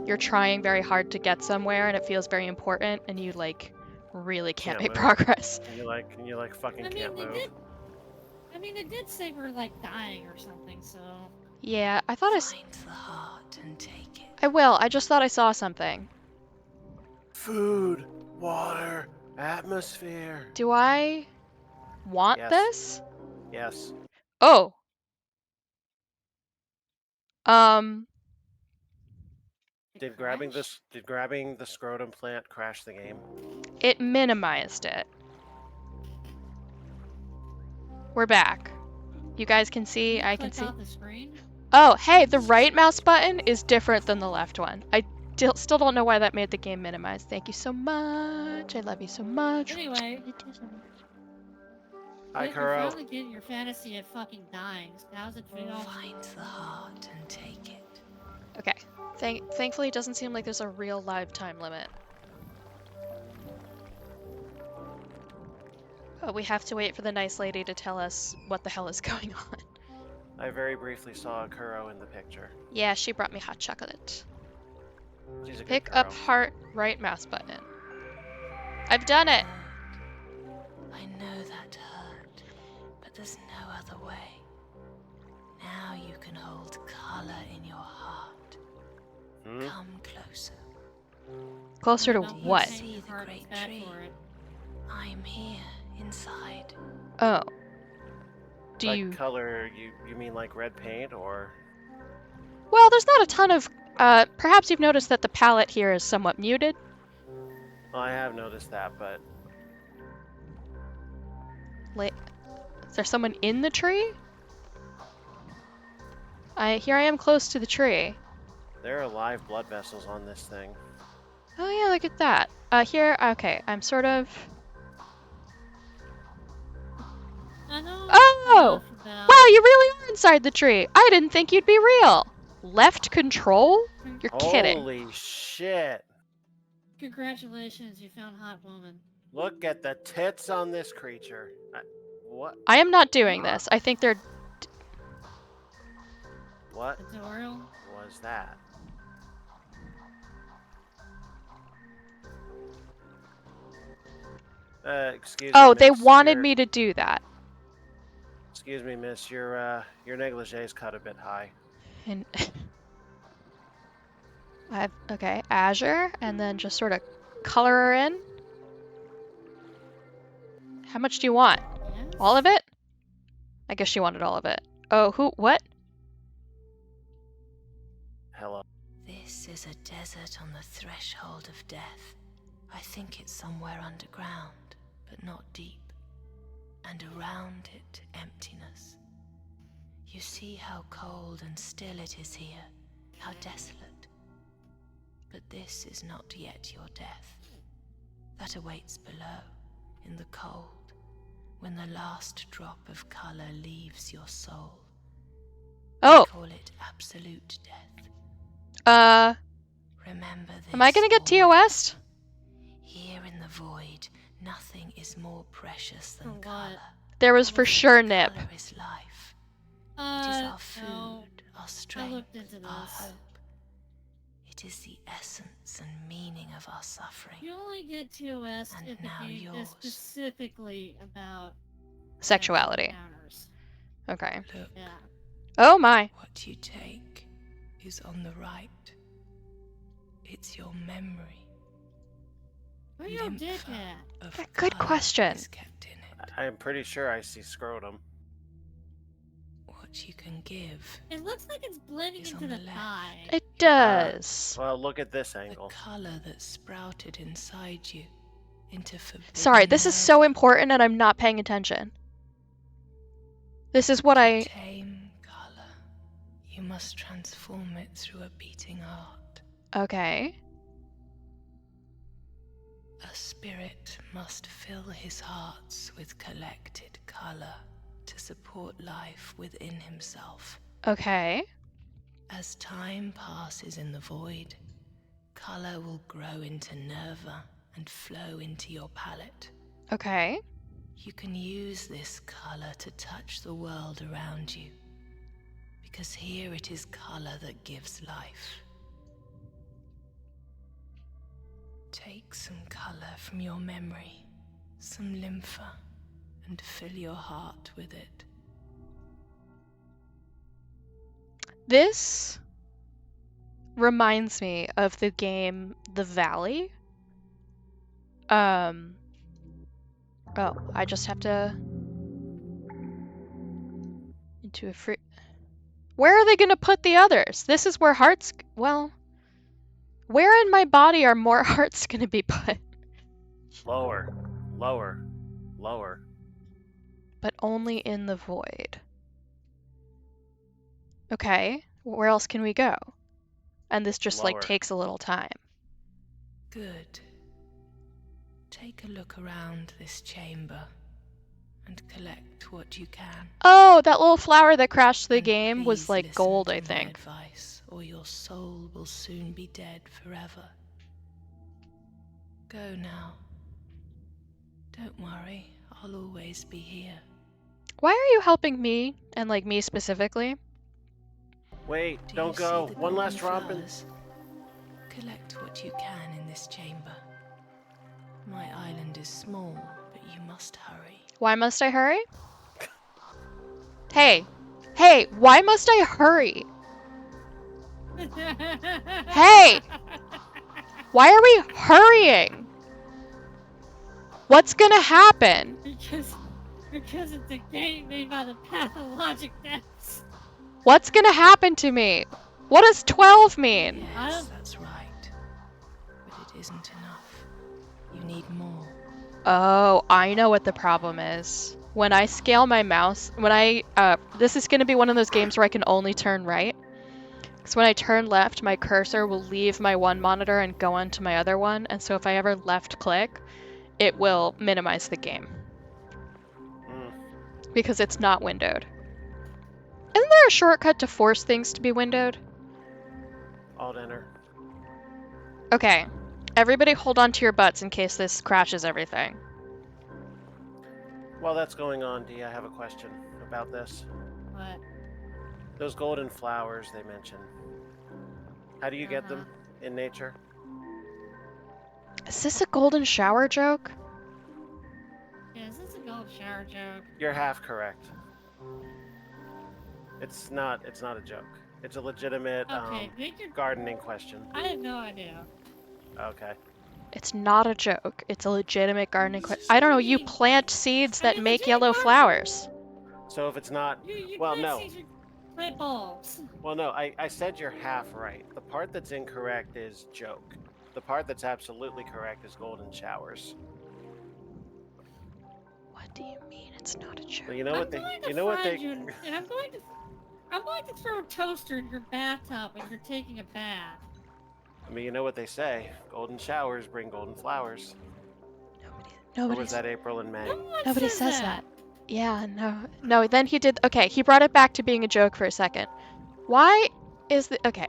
you're trying very hard to get somewhere and it feels very important and you, like, really can't make move. progress. And you like fucking I mean, can't move. it did say we're like dying or something, so. Yeah, I thought Find the heart and take it. I will. I just thought I saw something. Food, water, atmosphere. Do I want Yes. this? Yes. Oh. Did grabbing the scrotum plant crash the game? It minimized it. We're back. You guys can see, I can Click see. off the screen. Oh, hey, the right mouse button is different than the left one. I still don't know why that made the game minimized. Thank you so much. I love you so much. Anyway. Hi, You're Kuro. finally getting your fantasy of fucking dying. How's it feel? Find the heart and take it. Okay. Thankfully, it doesn't seem like there's a real live time limit. But we have to wait for the nice lady to tell us what the hell is going on. I very briefly saw a Kuro in the picture. Yeah, she brought me hot chocolate. She's a good Pick Kuro. up heart, right mouse button. I've done it! I know that hurt, but there's no other way. Now you can hold color in your heart. Hmm? Come closer. Closer to No, you what? can't See use the heart great back tree. for it. I'm here, inside. Oh. Do Like you... color, you mean like red paint or? Well, there's not a ton of... perhaps you've noticed that the palette here is somewhat muted. Well, I have noticed that, but Is there someone in the tree? Here I am close to the tree. there are live blood vessels on this thing. Oh yeah, look at that. Here, okay, I'm sort of... I know Oh! enough about- Wow, you really are inside the tree! I didn't think you'd be real! Left control? You're kidding. Holy shit! Congratulations, you found hot woman. Look at the tits on this creature. What? I am not doing this. I think they're... What Tutorial? was that? Excuse me. Oh, they miss, wanted your- me to do that. Excuse me, miss. Your negligee's cut a bit high. And... okay, Azure, and then just sort of color her in. How much do you want? Yes? All of it? I guess she wanted all of it. Oh, what? Hello. This is a desert on the threshold of death. I think it's somewhere underground, but not deep. And around it, emptiness. You see how cold and still it is here, how desolate. But this is not yet your death. That awaits below, in the cold, when the last drop of color leaves your soul. Oh, Call it absolute death. Remember this. am I gonna get always. TOS'd? Here in the void, nothing is more precious than For what? color. There was for sure Nip. Color is life. It is our food, no. our strength, looked into our this. hope. It is the essence and meaning of our suffering. You only get TOS And if the now game is yours. specifically about Sexuality. sexual encounters. Okay. Look, Yeah. Oh my. what you take is on the right. It's your memory. Where your dick Lymph at? of Good colour question. is kept in it. I'm pretty sure I see scrotum. What what you can give. It looks like it's blending Is into on the the left. thigh. It does. Well, look at this The angle. colour that sprouted inside you into forbidden Sorry, this is so nerve. important and I'm not paying attention. This is what I... Tame colour. You must transform it through a beating heart. Okay. A spirit must fill his hearts with collected colour to support life within himself. Okay. As time passes in the void, colour will grow into nerva and flow into your palate. Okay. You can use this colour to touch the world around you, because here it is colour that gives life. Take some colour from your memory, some lympha, and fill your heart with it. This reminds me of the game The Valley. Oh, I just have to... into a free... Where are they gonna put the others? This is where hearts... Well... Where in my body are more hearts gonna be put? Lower, lower, lower. But only in the void. Okay, where else can we go? And this just like Lower. takes a little time. Good. Take a look around this chamber and collect what you can. Oh, that little flower that crashed the And game was please like listen gold, to I my think. advice, or your soul will soon be dead forever. Go now. Don't worry, I'll always be here. Why are you helping me, and like me specifically? Wait, Do don't you go. see the One golden last drop and... flowers? Collect what you can in this chamber. My island is small, but you must hurry. Why must I hurry? Hey! Hey, why must I hurry? Hey! Why are we hurrying? What's gonna happen? Because it's a game made by the pathologic depths. What's gonna happen to me? What does 12 mean? Yes, that's right. But it isn't enough. You need more. Oh, I know what the problem is. When I scale my mouse, this is gonna be one of those games where I can only turn right. So when I turn left, my cursor will leave my one monitor and go onto my other one, and so if I ever left click, it will minimize the game. Because it's not windowed. Isn't there a shortcut to force things to be windowed? Alt-enter. Okay. Everybody hold on to your butts in case this crashes everything. While that's going on, Dee, I have a question about this. What? Those golden flowers they mentioned. How do you get them in nature? Is this a golden shower joke? Yeah, is this a gold shower joke? You're half correct. It's not a joke. It's a legitimate Okay, make your... gardening question. I had no idea. Okay. It's not a joke. It's a legitimate gardening question. I don't know, you plant seeds that make legitimate yellow garden. flowers. So if it's not... You Well, plant no. seeds, you plant bulbs. Well, no, I said you're half right. The part that's incorrect is joke. The part that's absolutely correct is golden showers. What do you mean it's not a joke? Well, you know what they... And I'm going to throw a toaster in your bathtub when you're taking a bath. I mean, you know what they say. Golden showers bring golden flowers. Or Nobody was that April and May? No one Nobody says that. that. Yeah, no, then he did, okay, he brought it back to being a joke for a second. Why is the, okay.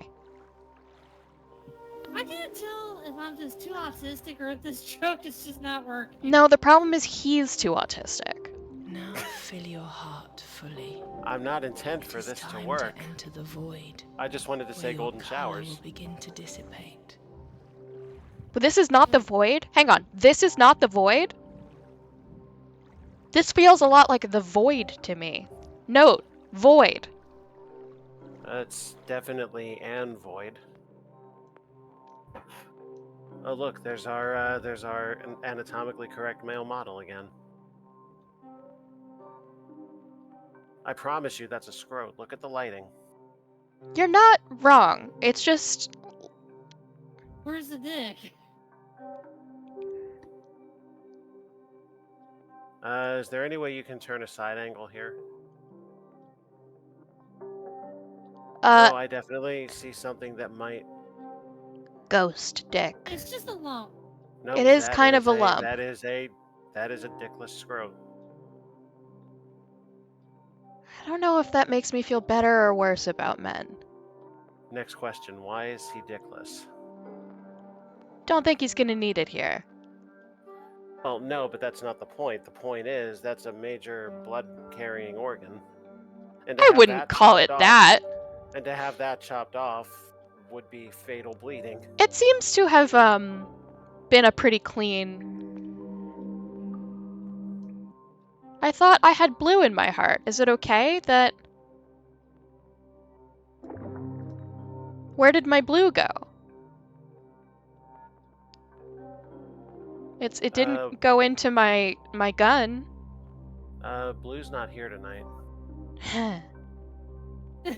I can't tell if I'm just too autistic or if this joke is just not working. No, the problem is he's too autistic. Now fill your heart fully. I'm not intent for It is this to time work. To enter the void. I just wanted to say where your golden colour showers. will begin to dissipate. But this is not the void? Hang on, this is not the void? This feels a lot like the void to me. Note, void. It's definitely an void. Oh look, there's our anatomically correct male model again. I promise you that's a scrote. Look at the lighting. You're not wrong. It's just... Where's the dick? Is there any way you can turn a side angle here? No, I definitely see something that might... Ghost dick. It's just a lump. No, It is kind of a lump. That is a dickless scrote. I don't know if that makes me feel better or worse about men. Next question, why is he dickless? Don't think he's gonna need it here. Well, no, but that's not the point. The point is that's a major blood-carrying organ. And to I have wouldn't that call it chopped off- that. And to have that chopped off would be fatal bleeding. It seems to have, been a pretty clean... I thought I had blue in my heart. Is it okay that... Where did my blue go? It didn't go into my gun. Blue's not here tonight.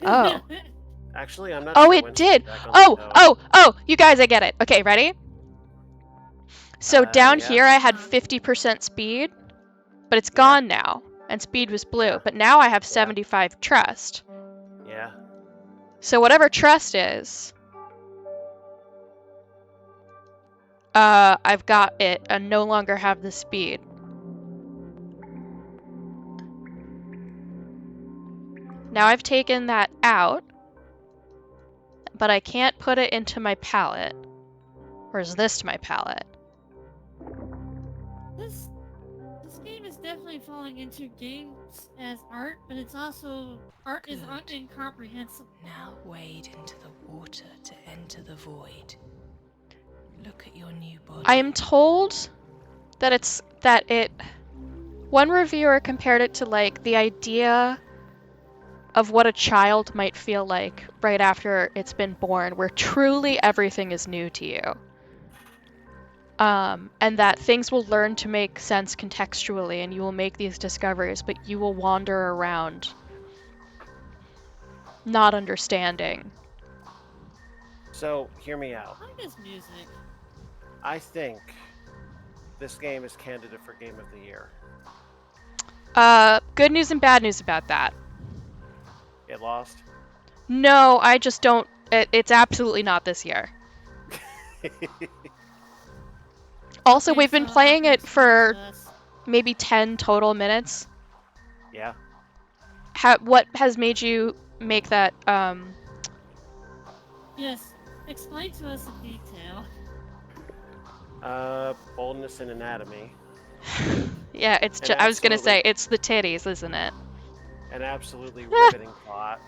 Oh. Actually, I'm not Oh, sure it when did! he's back on Oh, the show. oh! You guys, I get it. Okay, ready? So down Yeah. here I had 50% speed, but it's Yeah. gone now. And speed was blue. Yeah. But now I have 75 trust. Yeah. So whatever trust is, I've got it and no longer have the speed. Now I've taken that out, but I can't put it into my palette. Or is this my palette? This game is definitely falling into games as art, but it's also art is Good. incomprehensible. Now wade into the water to enter the void. Look at your new body. I am told that one reviewer compared it to like the idea of what a child might feel like right after it's been born, where truly everything is new to you. And that things will learn to make sense contextually and you will make these discoveries, but you will wander around not understanding. So, hear me out. I like this music. I think this game is candidate for Game of the Year. Good news and bad news about that. Get lost? No, I just don't. It's absolutely not this year. Also, Okay, we've been so playing it Apple's for us. maybe 10 total minutes. Yeah. What has made you make that, Yes, explain to us in detail. Boldness and anatomy. Yeah, it's And I was gonna say, absolutely- it's the titties, isn't it? An absolutely riveting plot.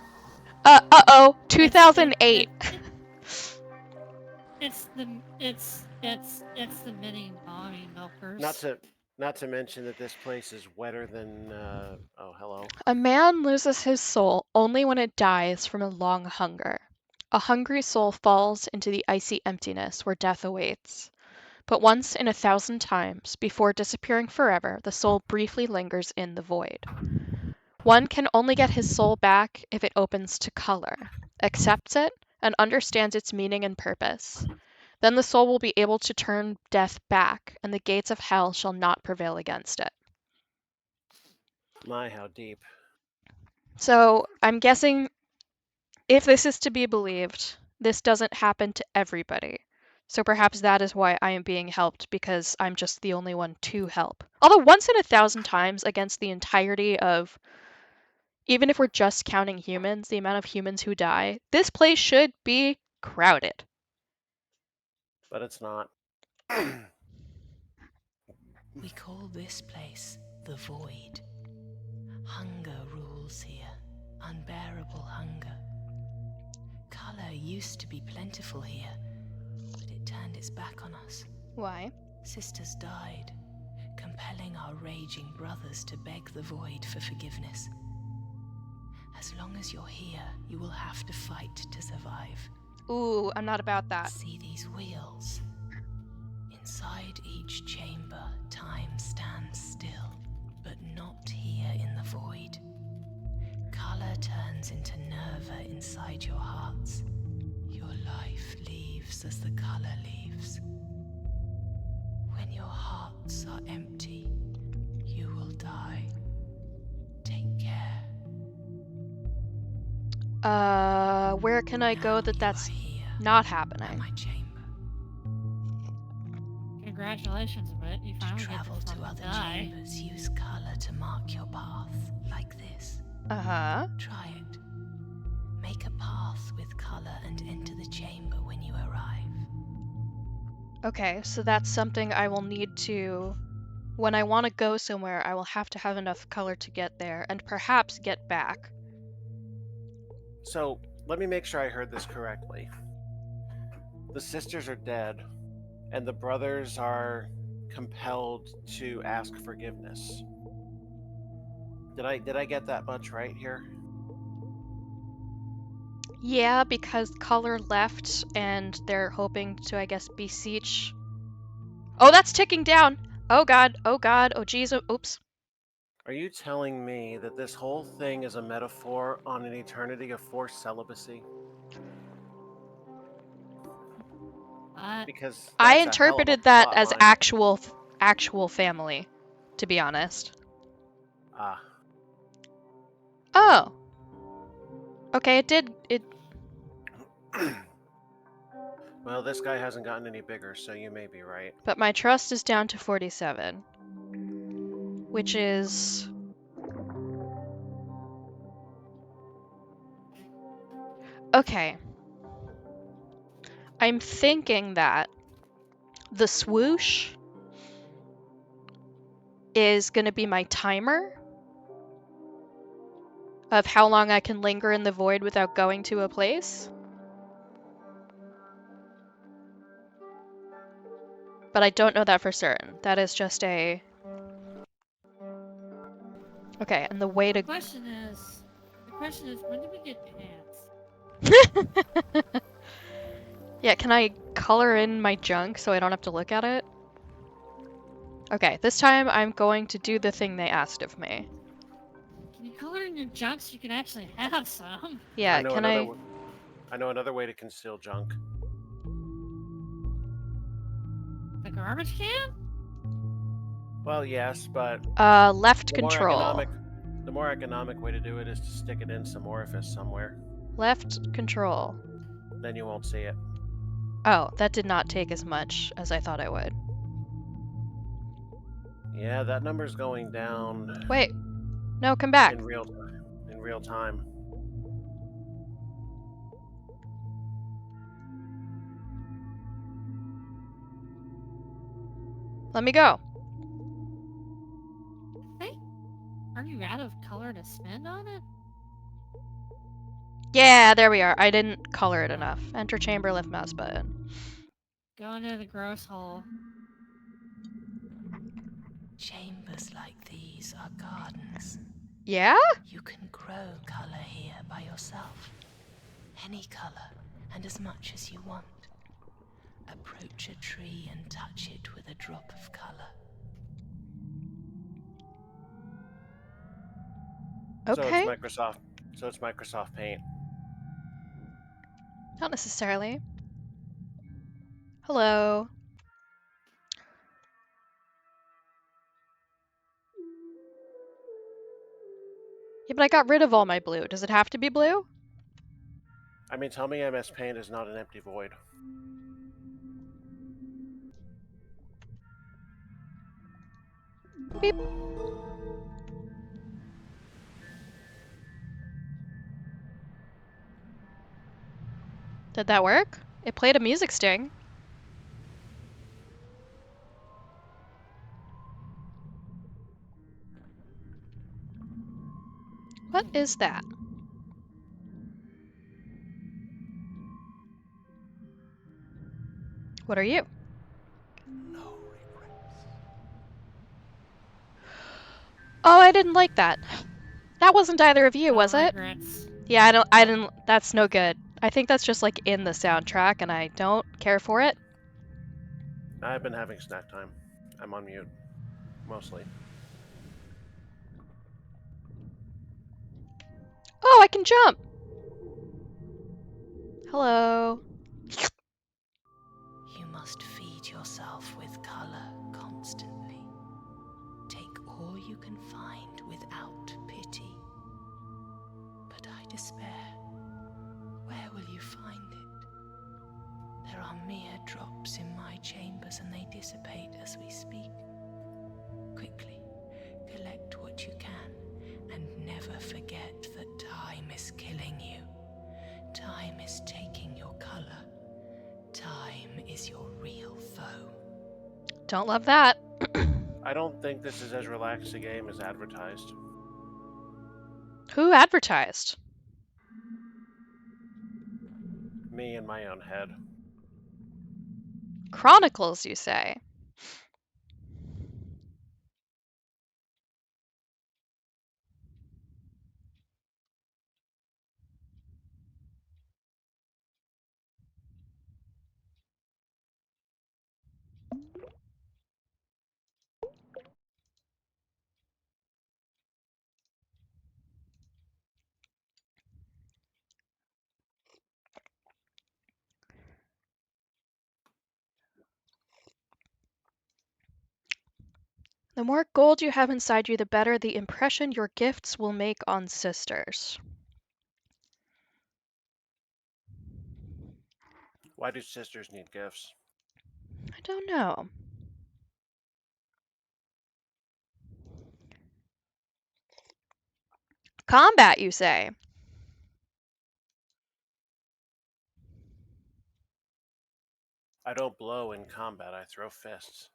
Uh-oh, 2008. It's the mini mommy milkers. Not to mention that this place is wetter than oh, hello. A man loses his soul only when it dies from a long hunger. A hungry soul falls into the icy emptiness where death awaits. But once in 1,000 times, before disappearing forever, the soul briefly lingers in the void. One can only get his soul back if it opens to color, accepts it, and understands its meaning and purpose. Then the soul will be able to turn death back, and the gates of hell shall not prevail against it. My, how deep. So I'm guessing, if this is to be believed, this doesn't happen to everybody. So perhaps that is why I am being helped, because I'm just the only one to help. Although once in 1,000 times against the entirety of, even if we're just counting humans, the amount of humans who die, this place should be crowded. But it's not. We call this place the void. Hunger rules here, unbearable hunger. Color used to be plentiful here, but it turned its back on us. Why? Sisters died, compelling our raging brothers to beg the void for forgiveness. As long as you're here, you will have to fight to survive. Ooh, I'm not about that. See these wheels? Inside each chamber, time stands still, but not here in the void. color turns into nerva inside your hearts. Your life leaves as the color leaves. When your hearts are empty, you will die. Take care. Where can I go that that's not happening? My chamber. Congratulations, Wit. You finally get Travel to to fucking other die. chambers. Use color to mark your path, like this. Uh-huh. Try it. Make a path with color and enter the chamber when you arrive. Okay, so that's something I will need to... When I want to go somewhere, I will have to have enough color to get there, and perhaps get back. So, let me make sure I heard this correctly. The sisters are dead, and the brothers are compelled to ask forgiveness. Did I get that much right here? Yeah, because color left, and they're hoping to, I guess, beseech... Oh, that's ticking down! Oh god, oh jeez, oops. Are you telling me that this whole thing is a metaphor on an eternity of forced celibacy? Because I that's a hell of a interpreted that plot as line. actual family, to be honest. Ah. Oh. Okay, it... Well, this guy hasn't gotten any bigger, so you may be right. But my trust is down to 47. Which is... Okay. I'm thinking that the swoosh is going to be my timer of how long I can linger in the void without going to a place. But I don't know that for certain. That is just a... Okay, and the way to... The question is, when do we get pants? Yeah, can I color in my junk so I don't have to look at it? Okay, this time I'm going to do the thing they asked of me. Can you color in your junk so you can actually have some? Yeah, I know can I know another way to conceal junk. The garbage can? Well, yes, but left the control. more economic way to do it is to stick it in some orifice somewhere. Left control. Then you won't see it. Oh, that did not take as much as I thought it would. Yeah, that number's going down. Wait. No, come back. In real time. Let me go. Hey, are you out of color to spend on it? Yeah, there we are. I didn't color it enough. Enter chamber, left mouse button. Go into the gross hole. Chambers like these are gardens. Yeah? You can grow color here by yourself. Any color, and as much as you want. Approach a tree and touch it with a drop of color. Okay. So it's Microsoft Paint. Not necessarily. Hello. Yeah, but I got rid of all my blue. Does it have to be blue? I mean, tell me MS Paint is not an empty void. Beep. Did that work? It played a music sting. What is that? What are you? No regrets. Oh, I didn't like that. That wasn't either of you, No was it? regrets. Yeah, I didn't, that's no good. I think that's just like in the soundtrack and I don't care for it. I've been having snack time. I'm on mute. Mostly. Oh, I can jump! Hello. You must feed yourself with color constantly. Take all you can find without pity. But I despair. Where will you find it? There are mere drops in my chambers and they dissipate as we speak. Quickly, collect what you can and never forget that time is killing you. Time is taking your color. Time is your real foe. Don't love that. I don't think this is as relaxed a game as advertised. Who advertised? Me in my own head. Chronicles, you say? The more gold you have inside you, the better the impression your gifts will make on sisters. Why do sisters need gifts? I don't know. Combat, you say? I don't blow in combat, I throw fists.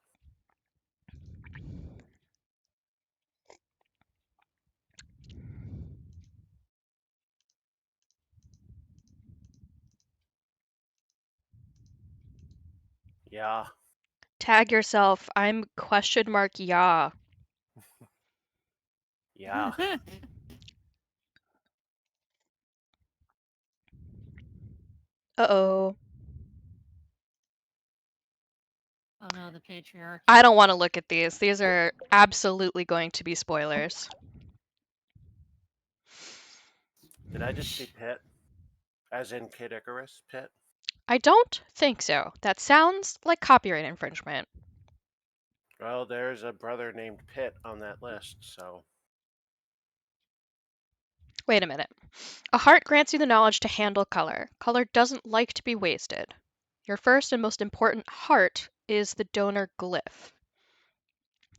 Yeah. Tag yourself. I'm question mark yeah. Yeah. Uh-oh. Oh no, the patriarchy. I don't want to look at these. These are absolutely going to be spoilers. Did I just see Pit? As in Kid Icarus, Pit? I don't think so. That sounds like copyright infringement. Well, there's a brother named Pit on that list, so. Wait a minute. A heart grants you the knowledge to handle color. Color doesn't like to be wasted. Your first and most important heart is the donor glyph.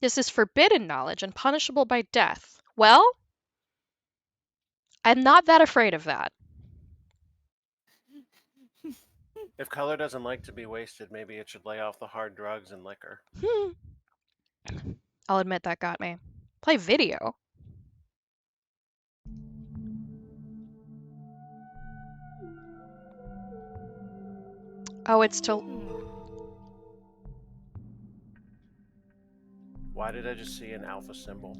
This is forbidden knowledge and punishable by death. Well, I'm not that afraid of that. If color doesn't like to be wasted, maybe it should lay off the hard drugs and liquor. I'll admit that got me. Play video. Oh, it's to... Why did I just see an alpha symbol?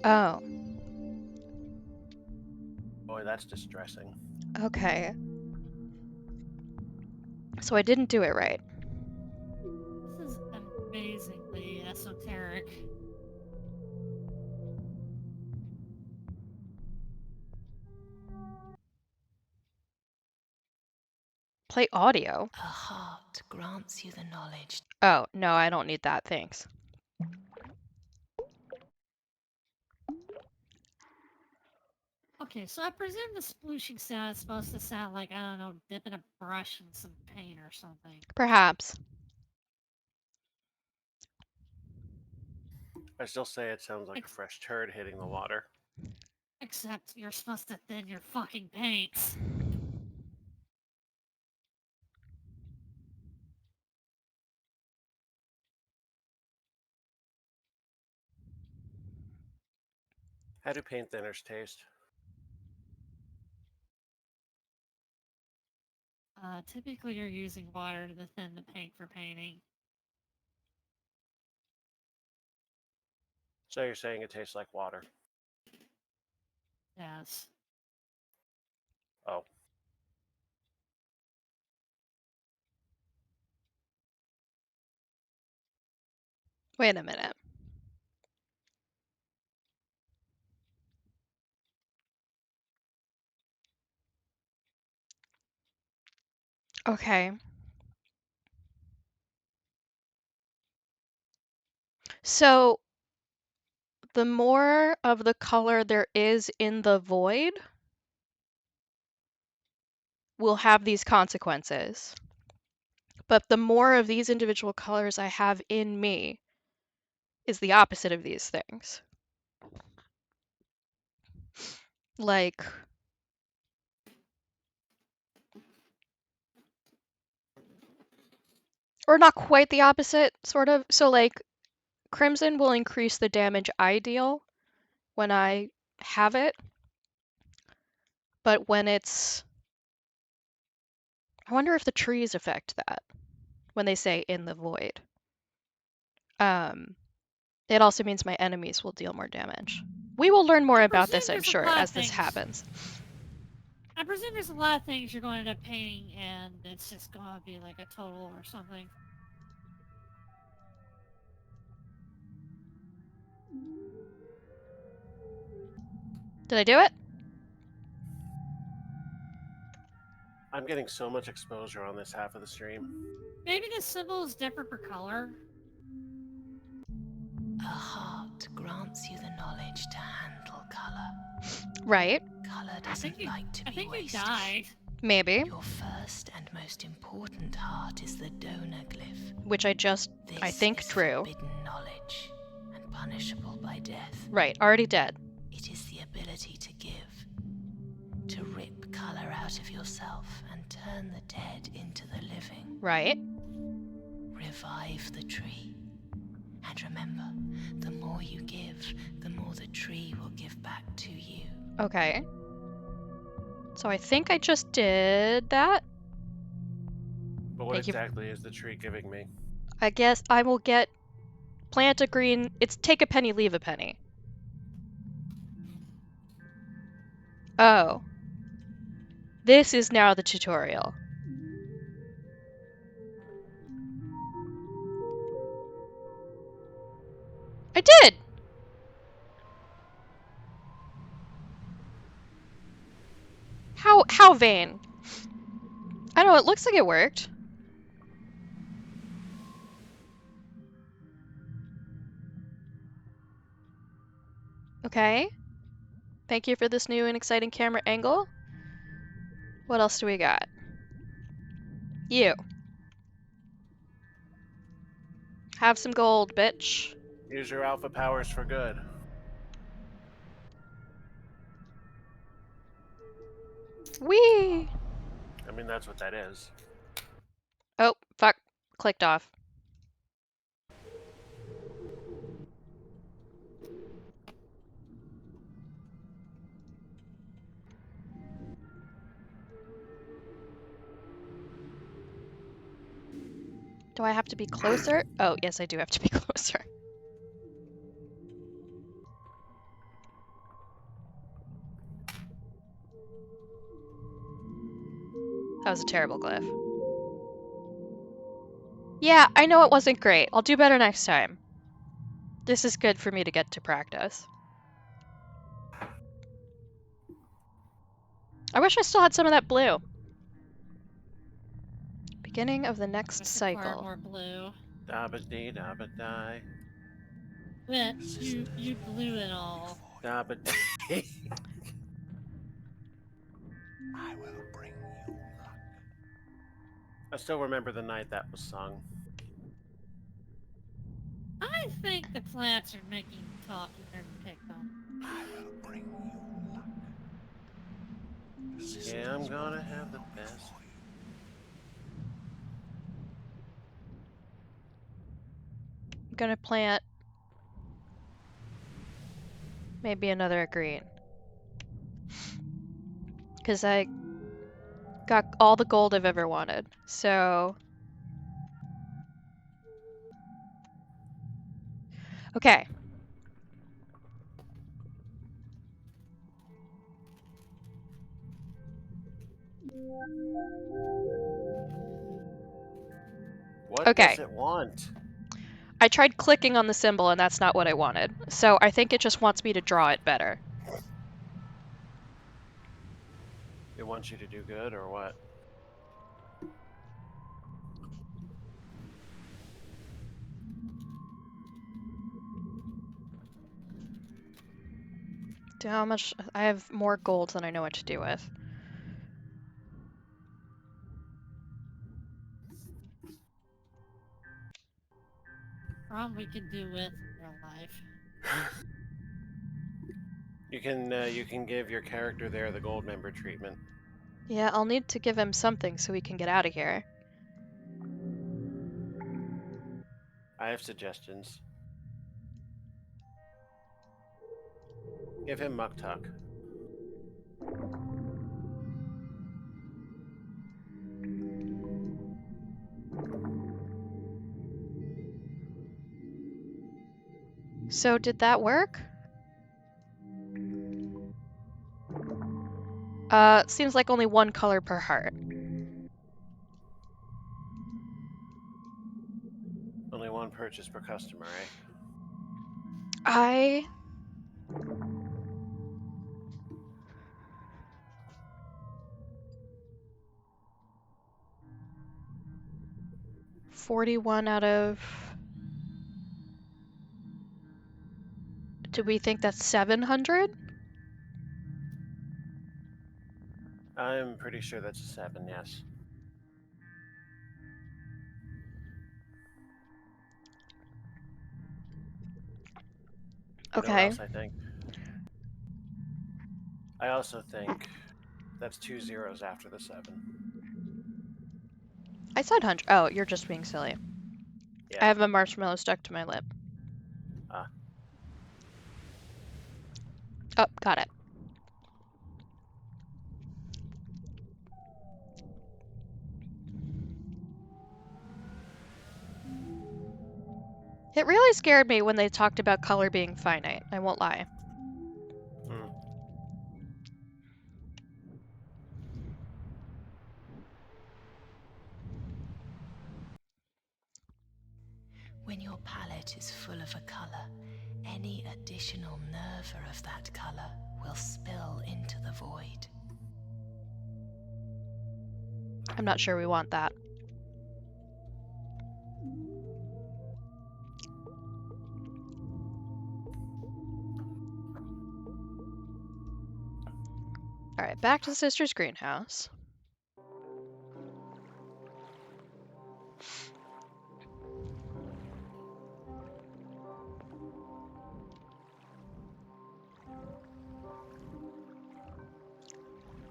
Oh, Boy, that's distressing. okay. So I didn't do it right. This is amazingly esoteric. Play audio? A heart grants you the knowledge. Oh, no, I don't need that, thanks. Okay, so I presume the splooshing sound is supposed to sound like, I don't know, dipping a brush in some paint or something. Perhaps. I still say it sounds like a fresh turd hitting the water. Except you're supposed to thin your fucking paints. How do paint thinners taste? Typically you're using water to thin the paint for painting. So you're saying it tastes like water? Yes. Oh. Wait a minute. Okay. So the more of the color there is in the void will have these consequences. But the more of these individual colors I have in me is the opposite of these things. Like, or not quite the opposite, sort of. So, like, crimson will increase the damage I deal when I have it. But when it's... I wonder if the trees affect that when they say in the void. It also means my enemies will deal more damage. We will learn more about this, I'm sure, as this happens. I presume there's a lot of things you're going to end up painting, and it's just going to be like a total or something. Did I do it? I'm getting so much exposure on this half of the stream. Maybe the symbol is different per color. A heart grants you the knowledge to handle color. Right. Color doesn't like to be wasted. You died. Maybe. Your first and most important heart is the donor glyph. Which I just, I think, drew. Forbidden knowledge and punishable by death. Right, already dead. It is the ability to give, to rip color out of yourself and turn the dead into the living. Right. Revive the tree. And remember, the more you give, the more the tree will give back to you. Okay. So I think I just did that. But what exactly is the tree giving me? I guess I will get plant a green. It's take a penny, leave a penny. Oh. This is now the tutorial. I did! How vain? I don't know, it looks like it worked. Okay. Thank you for this new and exciting camera angle. What else do we got? You. Have some gold, bitch. Use your alpha powers for good. Whee! I mean, that's what that is. Oh, fuck. Clicked off. Do I have to be closer? Oh, yes, I do have to be closer. That was a terrible glyph. Yeah, I know it wasn't great. I'll do better next time. This is good for me to get to practice. I wish I still had some of that blue. Beginning of the next cycle. More blue. Dabba-dee, dabba-die. But you blew it all. Dabba-dee. I will bring you luck. I still remember the night that was sung. I think the plants are making you talk and never pick them. I will bring you luck. Yeah, I'm gonna have the best. I'm gonna plant maybe another green. Because I got all the gold I've ever wanted. So... Okay. What does it want? I tried clicking on the symbol and that's not what I wanted. So I think it just wants me to draw it better. It wants you to do good or what? Do how much I have more gold than I know what to do with. Problem we can do with in real life. You can give your character there the gold member treatment. Yeah, I'll need to give him something so we can get out of here. I have suggestions. Give him Muktuk. So did that work? Seems like only one color per heart. Only one purchase per customer, eh? I... $41 out of... Do we think that's 700? I'm pretty sure that's a 7, yes. You know what Okay. else I think? I also think that's 2 zeros after the 7. I said 100. Oh, you're just being silly. Yeah. I have a marshmallow stuck to my lip. Ah. Oh, got it. It really scared me when they talked about color being finite, I won't lie. Hmm. When your palette is full of a color, any additional nerva of that color will spill into the void. I'm not sure we want that. Alright, back to Sister's greenhouse.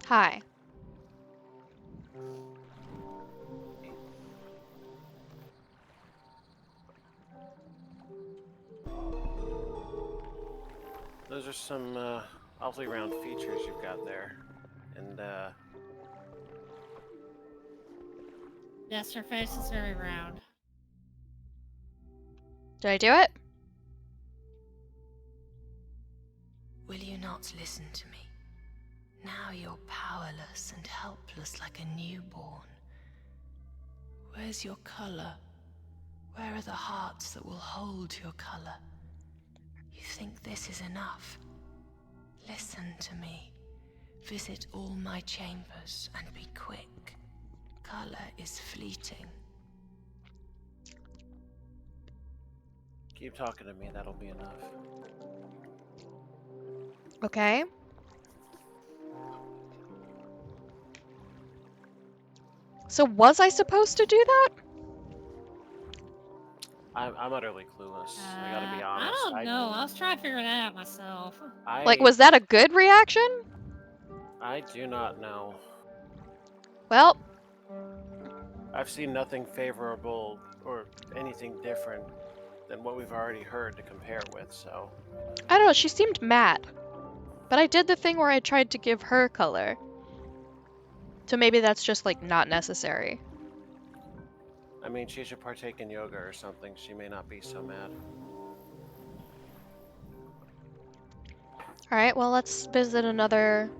Hi. Those are some awfully round features you've got there. And Yes, her face is very round. Did I do it? Will you not listen to me? Now you're powerless and helpless like a newborn. Where's your color? Where are the hearts that will hold your color? You think this is enough? Listen to me. Visit all my chambers and be quick. Color is fleeting. keep talking to me, that'll be enough. Okay. So was I supposed to do that? I'm utterly clueless. I gotta be honest. I don't know. I was trying to figure that out myself. Like, was that a good reaction? I do not know. Well, I've seen nothing favorable or anything different than what we've already heard to compare with, so... I don't know, she seemed mad. But I did the thing where I tried to give her color. So maybe that's just, like, not necessary. I mean, she should partake in yoga or something. She may not be so mad. Alright, well, let's visit another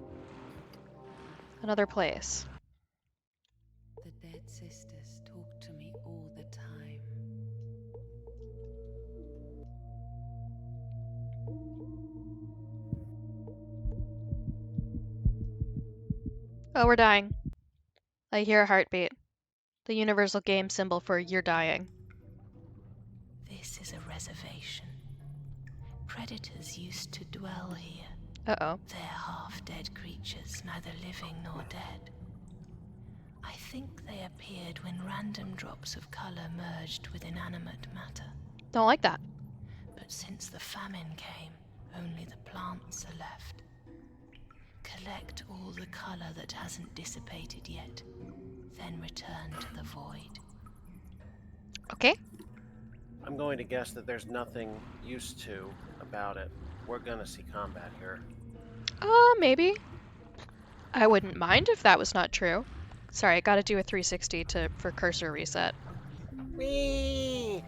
place. The dead sisters talk to me all the time. Oh, we're dying. I hear a heartbeat. The universal game symbol for you're dying. This is a reservation. Predators used to dwell here. Uh-oh. They're half-dead creatures, neither living nor dead. I think they appeared when random drops of color merged with inanimate matter. Don't like that. But since the famine came, only the plants are left. Collect all the color that hasn't dissipated yet, then return to the void. Okay. I'm going to guess that there's nothing used to about it. We're gonna see combat here. Maybe. I wouldn't mind if that was not true. Sorry, I gotta do a 360 for cursor reset. Whee!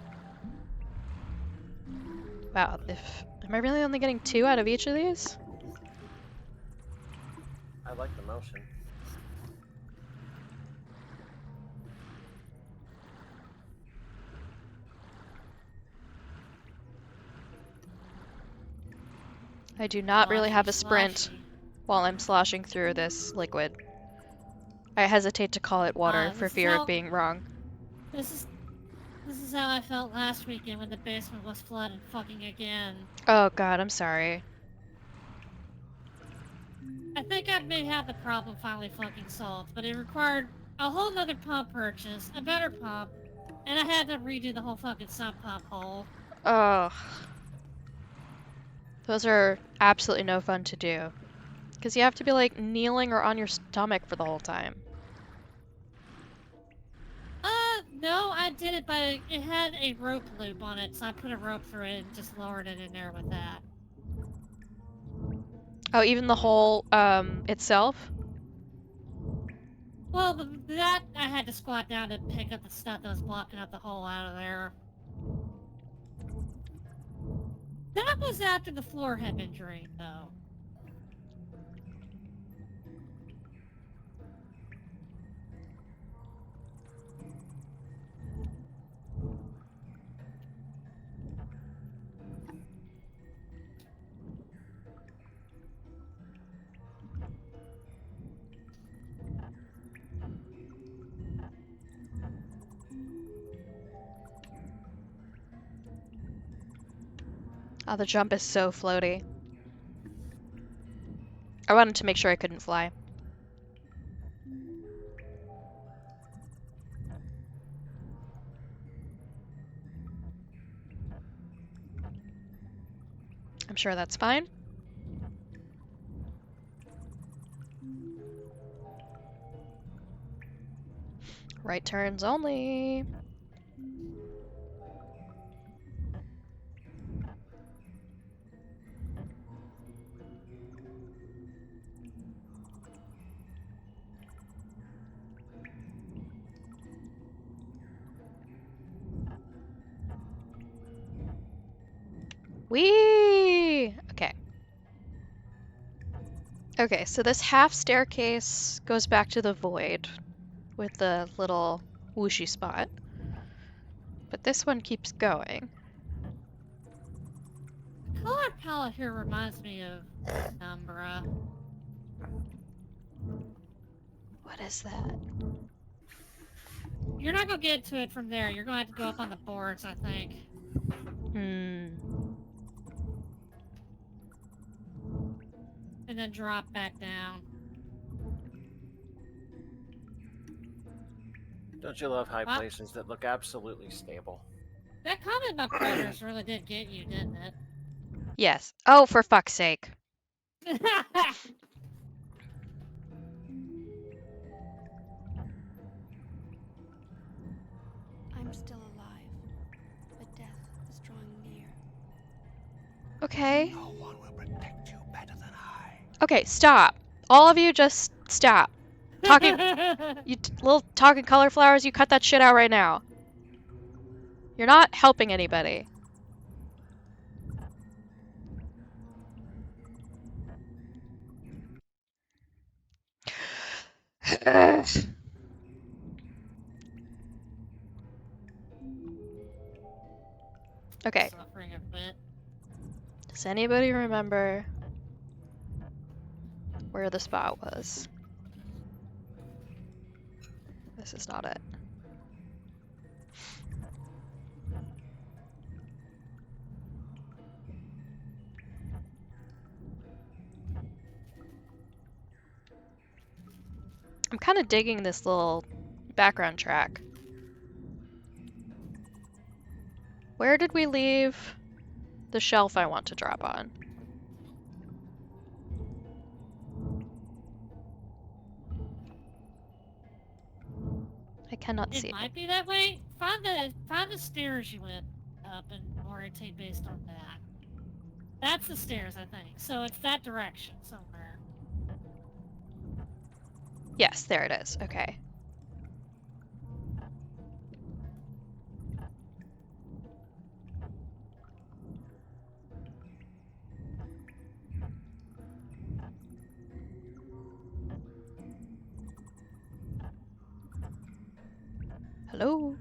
Wow, am I really only getting 2 out of each of these? I like the motion. I do not really have a Sloshy, sprint sloshy. while I'm sloshing through this liquid. I hesitate to call it water for this is fear how- of being wrong. This is how I felt last weekend when the basement was flooded fucking again. Oh god, I'm sorry. I think I may have the problem finally fucking solved, but it required a whole nother pump purchase, a better pump, and I had to redo the whole fucking sump pump hole. Ugh. Those are absolutely no fun to do. Because you have to be like kneeling or on your stomach for the whole time. No, I did it, but it had a rope loop on it, so I put a rope through it and just lowered it in there with that. Oh, even the hole, itself? Well, that I had to squat down to pick up the stuff that was blocking up the hole out of there. That was after the floor had been drained, though. Oh, the jump is so floaty. I wanted to make sure I couldn't fly. I'm sure that's fine. Right turns only. Whee! Okay. Okay, so this half staircase goes back to the void with the little whooshy spot. But this one keeps going. The color palette here reminds me of Umbra. What is that? You're not gonna get to it from there. You're gonna have to go up on the boards, I think. And then drop back down. Don't you love high What? places that look absolutely stable? That comment about predators really did get you, didn't it? Yes. Oh, for fuck's sake. I'm still alive, but death is drawing near. Okay. No one will protect you better than I. Okay, stop. All of you just stop. Talking, you little talking color flowers, you cut that shit out right now. You're not helping anybody. Okay, Suffering a bit. does anybody remember where the spot was? This is not it. I'm kind of digging this little background track. Where did we leave the shelf I want to drop on? I cannot see It it. might be that way. Find the stairs you went up and orientate based on that. That's the stairs, I think. So it's that direction somewhere. Yes, there it is. Okay. Hello?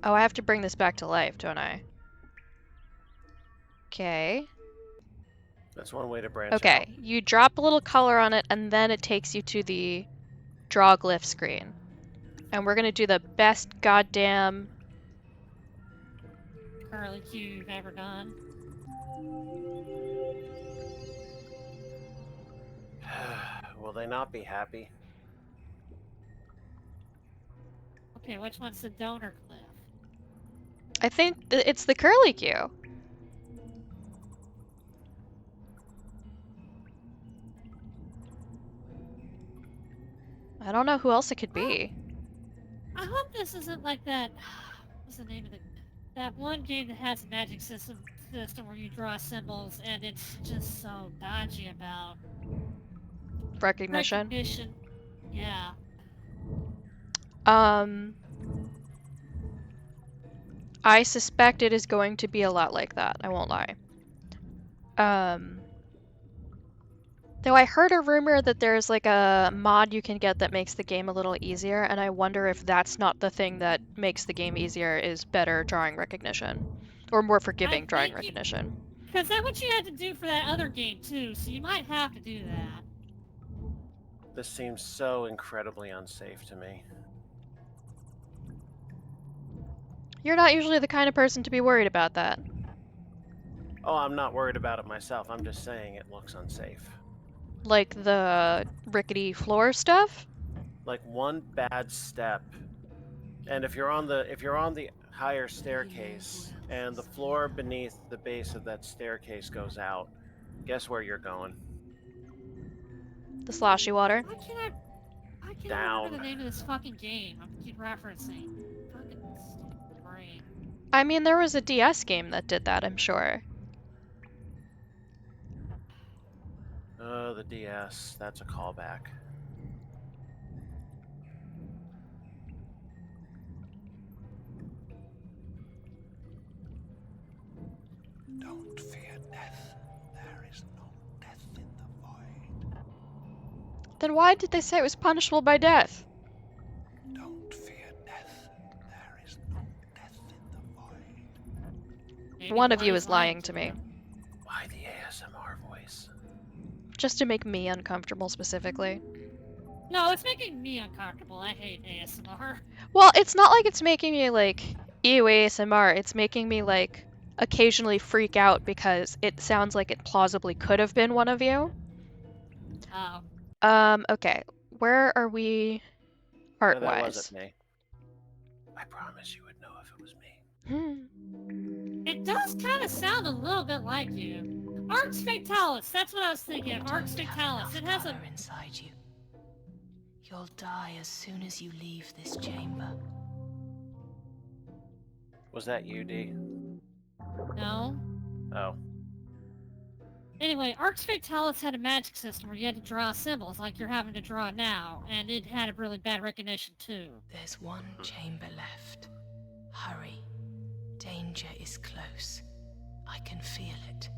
Oh, I have to bring this back to life, don't I? Okay. That's one way to branch out. Okay, you drop a little color on it, and then it takes you to the draw glyph screen. And we're gonna do the best goddamn... Curly Q you've ever done. Will they not be happy? Okay, which one's the donor cliff? I think it's the curly Q. I don't know who else it could be. I hope this isn't like that. What's the name of it? That one game that has a magic system where you draw symbols and it's just so dodgy about Recognition. recognition. Yeah. I suspect it is going to be a lot like that, I won't lie. Though I heard a rumor that there's like a mod you can get that makes the game a little easier, and I wonder if that's not the thing that makes the game easier, is better drawing recognition. Or more forgiving drawing recognition. Because that's what you had to do for that other game too, so you might have to do that. This seems so incredibly unsafe to me. You're not usually the kind of person to be worried about that. Oh, I'm not worried about it myself. I'm just saying it looks unsafe. Like the rickety floor stuff? Like one bad step, and if you're on the higher staircase and the floor beneath the base of that staircase goes out, guess where you're going? The sloshy water? I can't Down. remember the name of this fucking game. I keep referencing. Fucking stupid brain. I mean, there was a DS game that did that, I'm sure. Oh, the DS. That's a callback. Don't fear death. There is no death in the void. Then why did they say it was punishable by death? Don't fear death. There is no death in the void. Maybe One of you Blaze is lying to me. them. Why the ASMR voice? Just to make me uncomfortable specifically. No, it's making me uncomfortable. I hate ASMR. Well, it's not like it's making me like, ew, ASMR. It's making me like occasionally freak out because it sounds like it plausibly could have been one of you. Oh. Okay. Where are we No, art-wise? that wasn't me. I promise you would know if it was me. It does kind of sound a little bit like you. Arx Fatalis, that's what I was thinking of. Arx Fatalis. It has a... inside you. You'll die as soon as you leave this chamber. Was that you, D? No. Oh. Anyway, Arx Fatalis had a magic system where you had to draw symbols like you're having to draw now, and it had a really bad recognition too. There's one chamber left. Hurry. Danger is close. I can feel it.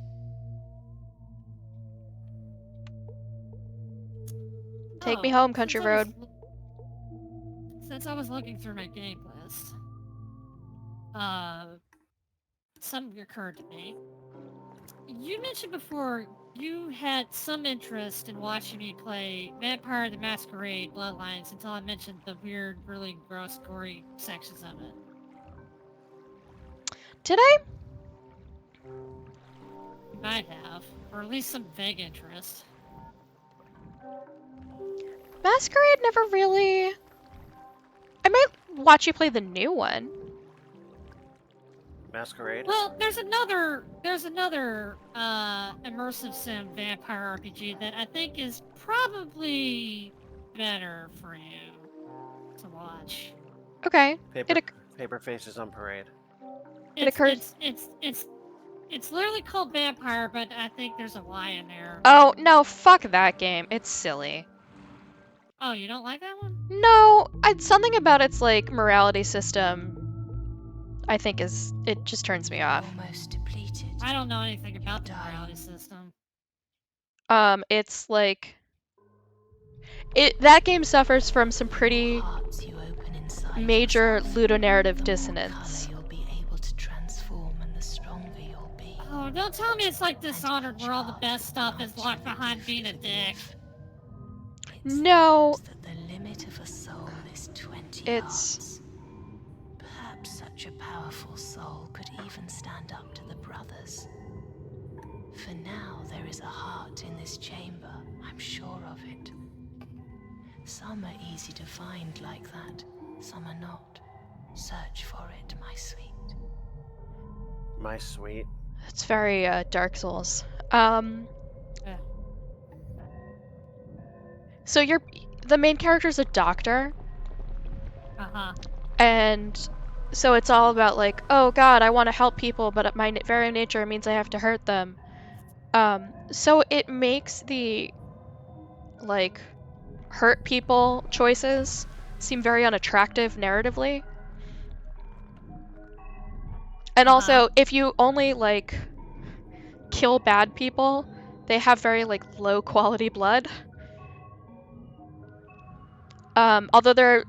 Take me home, country since I was road. Since I was looking through my game list, something occurred to me. You mentioned before you had some interest in watching me play Vampire the Masquerade Bloodlines until I mentioned the weird, really gross, gory sections of it. Did I? You might have, or at least some vague interest. Masquerade never really... I might watch you play the new one. Masquerade? Well, there's another immersive sim vampire RPG that I think is probably better for you to watch. Okay. Paper Faces on Parade. It occurs... It's literally called Vampire, but I think there's a Y in there. Oh, no, fuck that game. It's silly. Oh, you don't like that one? No, something about its, like, morality system, I think it just turns me off. Almost depleted. I don't know anything about the morality system. It's like... That game suffers from some pretty major ludonarrative dissonance. Oh, don't tell me it's like Dishonored where all the best stuff is locked behind being a dick. No. The limit of a soul is 20 It's... hearts. Perhaps such a powerful soul could even stand up to the brothers. For now, there is a heart in this chamber, I'm sure of it. Some are easy to find like that, some are not. Search for it, my sweet. My sweet. It's very, Dark Souls. So the main character's a doctor. Uh-huh. And so it's all about like, oh god, I want to help people, but my very nature means I have to hurt them. So it makes the, like, hurt people choices seem very unattractive narratively. And also, if you only, like, kill bad people, they have very, like, low quality blood. Although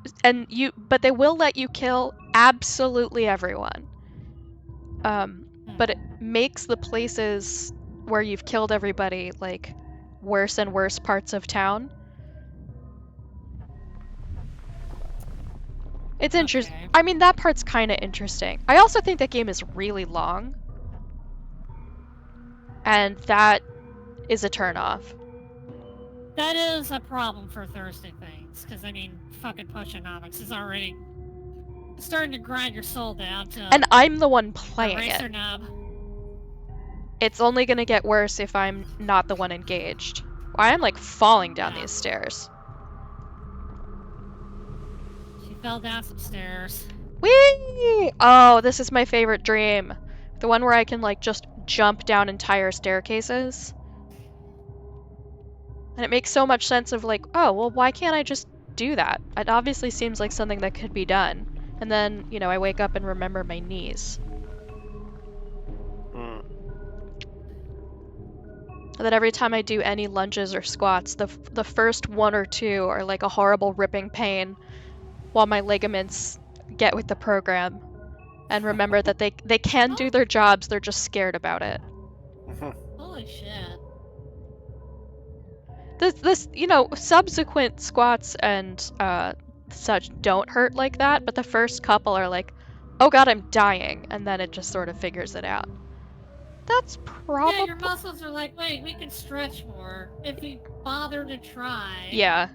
but they will let you kill absolutely everyone. But it makes the places where you've killed everybody, like, worse and worse parts of town. It's interesting. Okay. I mean, that part's kind of interesting. I also think that game is really long. And that is a turnoff. That is a problem for Thursday things, because, I mean, fucking Potionomics is already starting to grind your soul down to And I'm the one playing eraser it. nub. It's only gonna get worse if I'm not the one engaged. I am, like, falling down these stairs. She fell down some stairs. Whee! Oh, this is my favorite dream. The one where I can, like, just jump down entire staircases. And it makes so much sense of, like, oh, well, why can't I just do that? It obviously seems like something that could be done. And then, you know, I wake up and remember my knees. And then every time I do any lunges or squats, the first one or two are like a horrible ripping pain while my ligaments get with the program and remember that they can do their jobs, they're just scared about it. Holy shit. This, you know, subsequent squats and such don't hurt like that, but the first couple are like, oh god, I'm dying, and then it just sort of figures it out. That's probably... Yeah, your muscles are like, wait, we can stretch more if we bother to try. Yeah.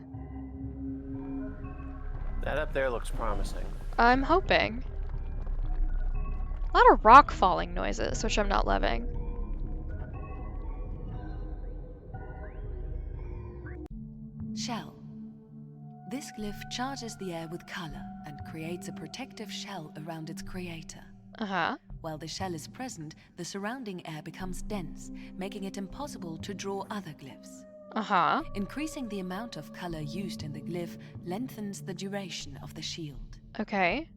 That up there looks promising. I'm hoping. A lot of rock falling noises, which I'm not loving. Shell. This glyph charges the air with color and creates a protective shell around its creator. Uh-huh. While the shell is present, the surrounding air becomes dense, making it impossible to draw other glyphs. Uh-huh. Increasing the amount of color used in the glyph lengthens the duration of the shield. Okay.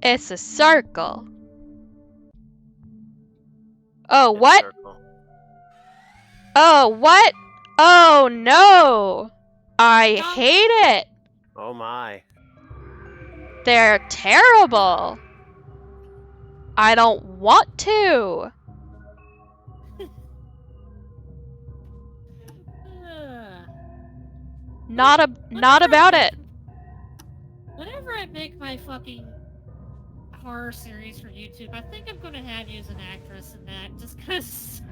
It's a circle. Oh, what? Circle. Oh, what? Oh, no! I hate it! Oh my. They're terrible! I don't want to. Not about it. Whenever I make my fucking horror series for YouTube, I think I'm gonna have you as an actress in that, just because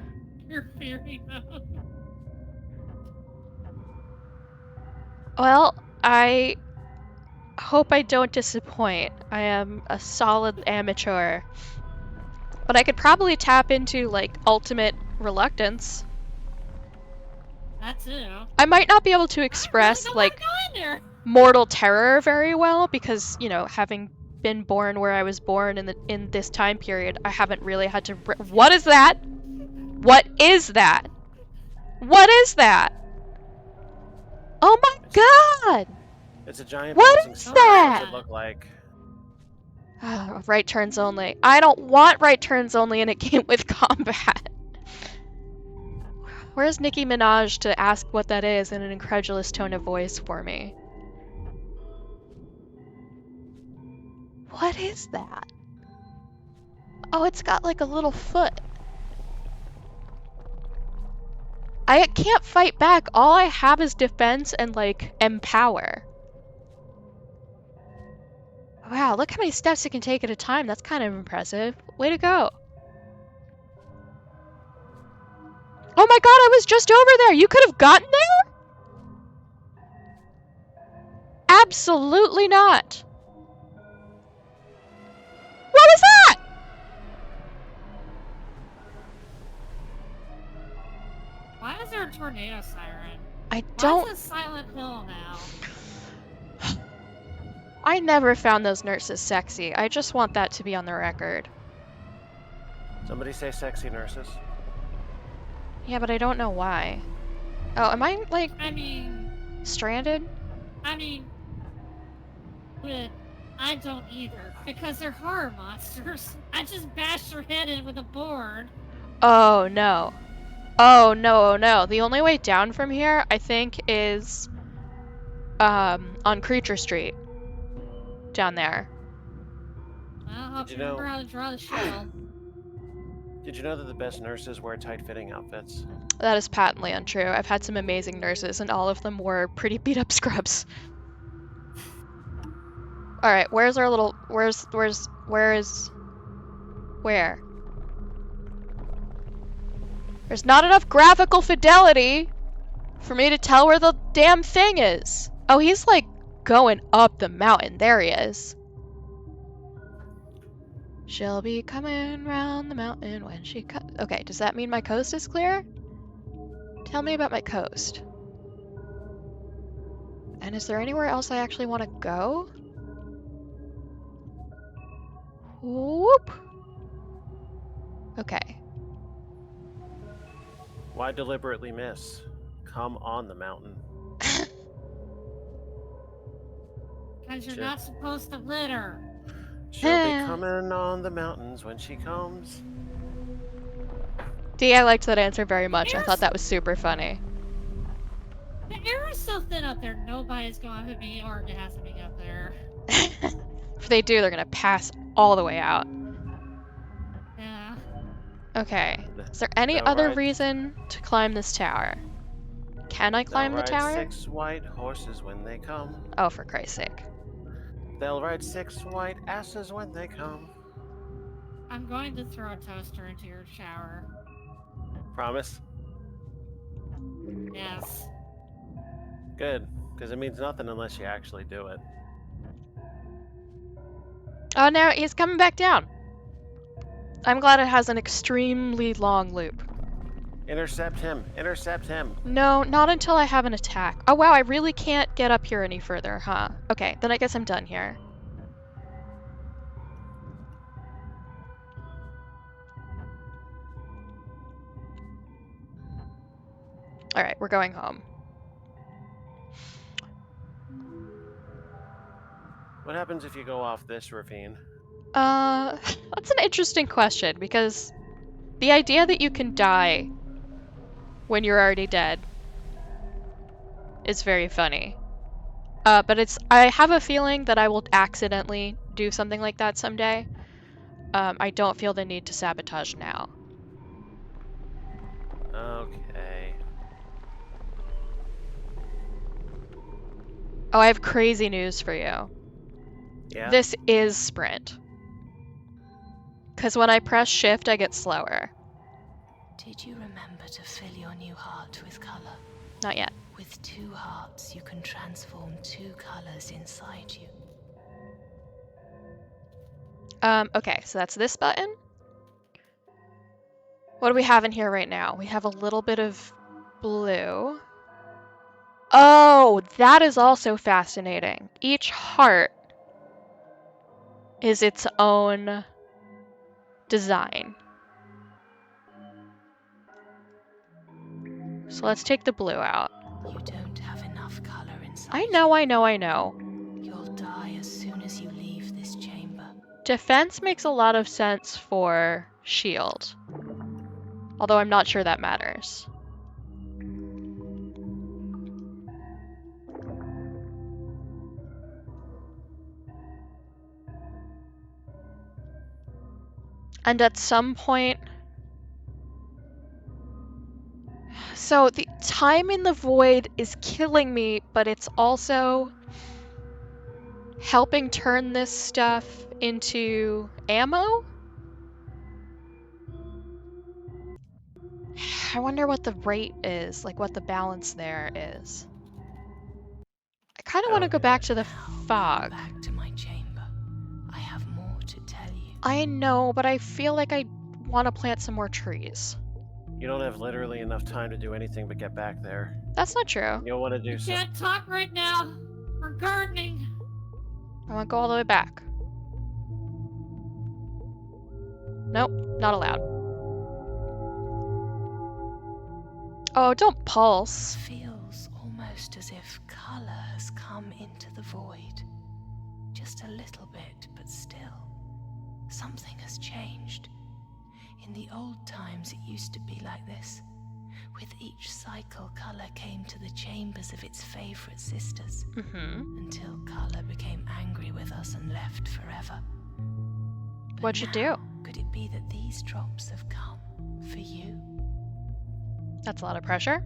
you're very mode. Well, I hope I don't disappoint. I am a solid amateur. But I could probably tap into, like, ultimate reluctance. That too. I might not be able to express, like, mortal terror very well because, you know, having been born where I was born in this time period, I haven't really had to. What is that? What is that? What is that? Oh my god! It's a giant What bouncing is sphere. that? What's it look like? Right turns only. I don't want right turns only in a game with combat. Where's Nicki Minaj to ask what that is in an incredulous tone of voice for me? What is that? Oh, it's got like a little foot. I can't fight back. All I have is defense and like empower. Wow, look how many steps it can take at a time. That's kind of impressive. Way to go. Oh my god, I was just over there. You could have gotten there? Absolutely not. What was that? Why is there a tornado siren? I don't. Why is it Silent Hill now? I never found those nurses sexy. I just want that to be on the record. Somebody say sexy nurses. Yeah, but I don't know why. Oh, am I, like, stranded? But I don't either, because they're horror monsters. I just bashed your head in with a board. Oh, no. Oh, no, no. The only way down from here, I think, is, on Creature Street. Down there. Well, I hope you remember how to draw the shield. Did you know that the best nurses wear tight-fitting outfits? That is patently untrue. I've had some amazing nurses, and all of them wore pretty beat-up scrubs. Alright, where's our little... where? There's not enough graphical fidelity for me to tell where the damn thing is. Oh, he's, like, going up the mountain. There he is. She'll be coming round the mountain when she Okay, does that mean my coast is clear? Tell me about my coast. And is there anywhere else I actually want to go? Whoop! Okay. Why deliberately miss? Come on the mountain. Because you're not supposed to litter. She'll be coming on the mountains when she comes. D, I liked that answer very much. I thought that was super funny. The air is so thin up there, nobody's going to be orgasming up there. If they do, they're gonna pass all the way out. Yeah. Okay. Is there any other reason to climb this tower? Can I climb the tower? 6 white horses when they come. Oh, for Christ's sake. They'll ride 6 white asses when they come. I'm going to throw a toaster into your shower. Promise? Yes. Good, because it means nothing unless you actually do it. Oh, now he's coming back down. I'm glad it has an extremely long loop. Intercept him! Intercept him! No, not until I have an attack. Oh wow, I really can't get up here any further, huh? Okay, then I guess I'm done here. Alright, we're going home. What happens if you go off this ravine? That's an interesting question, because the idea that you can die when you're already dead is very funny. But I have a feeling that I will accidentally do something like that someday. I don't feel the need to sabotage now. Okay. Oh, I have crazy news for you. Yeah. This is sprint. Because when I press shift, I get slower. Did you remember to fill your new heart with color? Not yet. With 2 hearts, you can transform 2 colors inside you. Okay, so that's this button. What do we have in here right now? We have a little bit of blue. Oh, that is also fascinating. Each heart is its own design. So let's take the blue out. You don't have enough color inside I you. know. You'll die as soon as you leave this chamber. Defense makes a lot of sense for shield. Although I'm not sure that matters. And at some point... So the time in the void is killing me, but it's also helping turn this stuff into ammo? I wonder what the rate is, like what the balance there is. I kind of want to go back to the fog. Back to my chamber. I have more to tell you. I know, but I feel like I want to plant some more trees. You don't have literally enough time to do anything but get back there. That's not true. You'll want to do something. Can't talk right now. We're gardening. I want to go all the way back. Nope, not allowed. Oh, don't pulse. Feels almost as if color has come into the void. Just a little bit, but still. Something has changed. In the old times, it used to be like this. With each cycle, color came to the chambers of its favorite sisters. Until color became angry with us and left forever. But What'd you do? Could it be that these drops have come for you? That's a lot of pressure.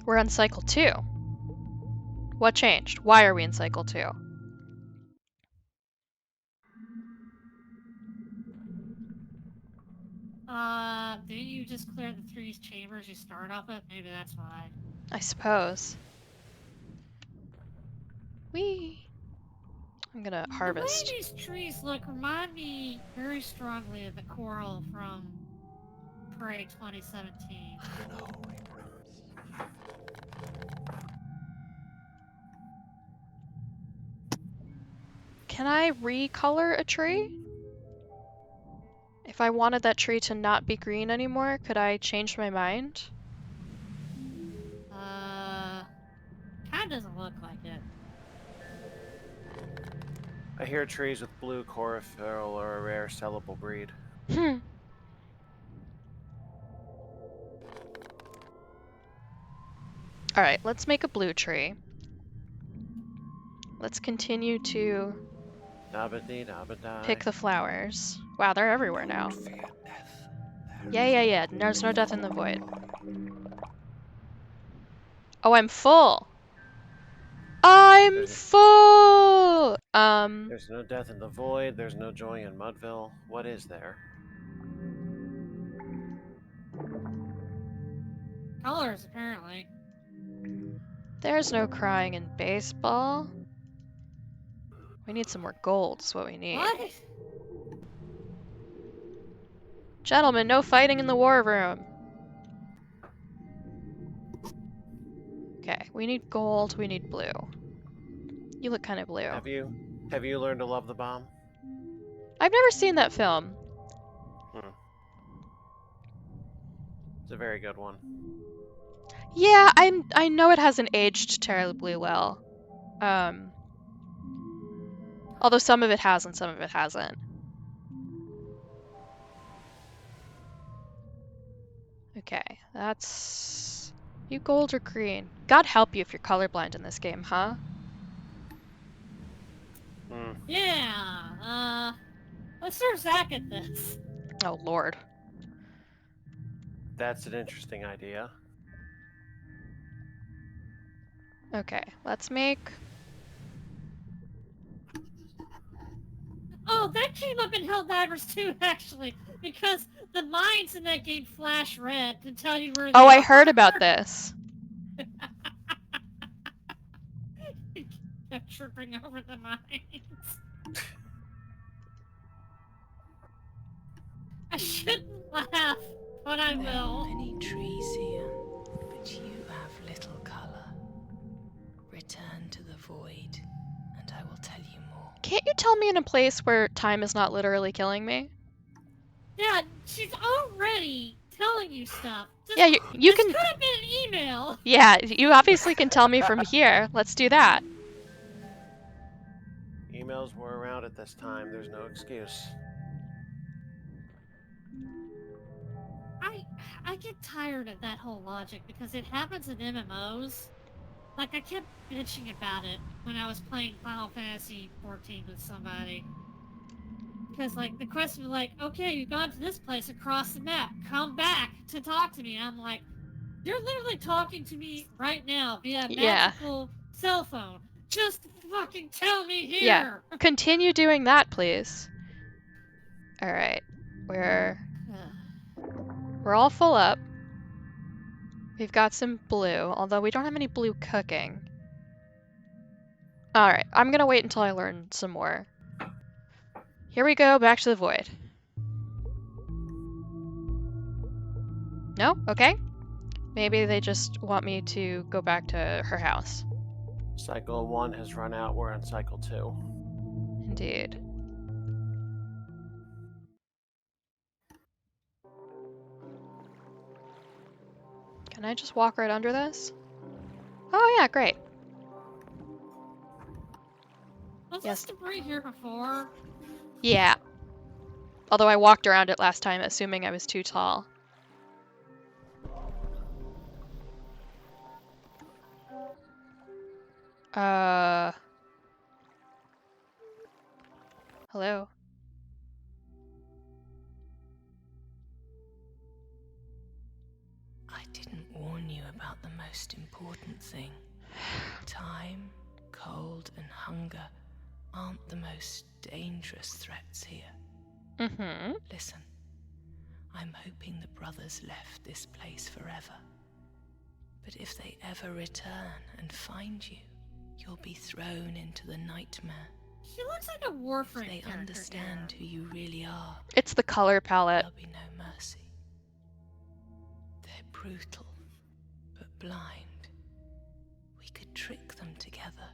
We're on cycle 2. What changed? Why are we in cycle 2? Didn't you just clear the 3 chambers you start off with? Maybe that's why. I suppose. Whee! I'm gonna harvest. The way these trees look remind me very strongly of the coral from Prey 2017. Can I recolor a tree? If I wanted that tree to not be green anymore, could I change my mind? Kinda doesn't look like it. I hear trees with blue chlorophyll are a rare sellable breed. Alright, let's make a blue tree. Let's continue to pick the flowers. Wow, they're everywhere now. Fear death. Yeah. There's no death in the void. Oh, I'm full! I'm full! There's no death in the void, there's no joy in Mudville. What is there? Colors, apparently. There's no crying in baseball. We need some more gold, is what we need. What? Gentlemen, no fighting in the war room. Okay, we need gold, we need blue. You look kind of blue. Have you learned to love the bomb? I've never seen that film. It's a very good one. Yeah, I know it hasn't aged terribly well. Although some of it has and some of it hasn't. Okay, that's... You gold or green? God help you if you're colorblind in this game, huh? Yeah, let's throw Zach at this. Oh, Lord. That's an interesting idea. Okay, let's make... Oh, that came up in Helldivers too, actually, because the mines in that game flash red to tell you where they Oh, are. I heard about this. Kept tripping over the mines. I shouldn't laugh, but I There are will. many trees here, but you have little color. Return to the void, and I will tell you more. Can't you tell me in a place where time is not literally killing me? Yeah, she's already telling you stuff. Yeah, you this can... could have been an email. Yeah, you obviously can tell me from here. Let's do that. Emails were around at this time. There's no excuse. I get tired of that whole logic because it happens in MMOs. Like, I kept bitching about it when I was playing Final Fantasy 14 with somebody. Because, like, the question was like, okay, you've gone to this place across the map. Come back to talk to me. And I'm like, you're literally talking to me right now via a Yeah. magical cell phone. Just fucking tell me here. Yeah. Continue doing that, please. Alright. We're all full up. We've got some blue, although we don't have any blue cooking. Alright, I'm gonna wait until I learn some more. Here we go, back to the void. No? Okay. Maybe they just want me to go back to her house. Cycle 1 has run out. We're on cycle 2. Indeed. Can I just walk right under this? Oh yeah, great. Was Yes. this debris here before? Yeah. Although I walked around it last time, assuming I was too tall. Hello? I didn't warn you about the most important thing. Time, cold, and hunger aren't the most dangerous threats here. Mm-hmm. Listen, I'm hoping the brothers left this place forever. But if they ever return and find you, you'll be thrown into the nightmare. She looks like a Warframe If they character understand here. who you really are, It's the color palette. there'll be no mercy. They're brutal, but blind. We could trick them together.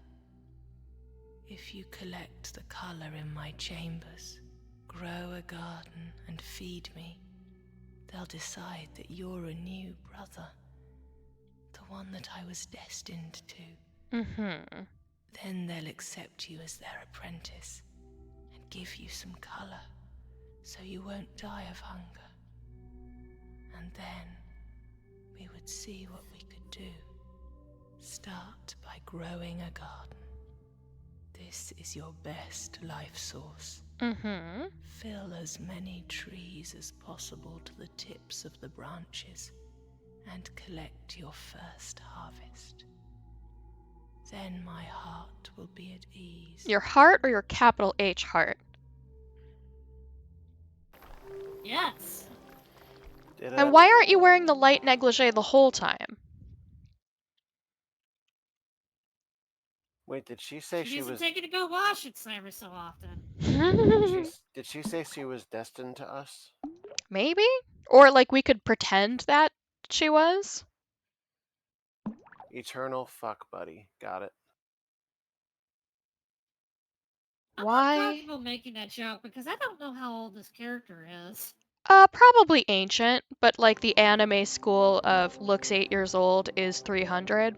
If you collect the color in my chambers, grow a garden and feed me, they'll decide that you're a new brother. The one that I was destined to. Mm-hmm. Then they'll accept you as their apprentice and give you some color so you won't die of hunger. And then we would see what we could do. Start by growing a garden. This is your best life source. Mm-hmm. Fill as many trees as possible to the tips of the branches and collect your first harvest. Then my heart will be at ease. Your heart or your capital H heart? Yes. And why aren't you wearing the light negligee the whole time? Wait, did she say she She's was... taking to go wash it every so often. Did she say she was destined to us? Maybe? Or like we could pretend that she was? Eternal fuck buddy. Got it. I'm Why? not comfortable making that joke because I don't know how old this character is. Probably ancient, but like the anime school of looks 8 years old is 300.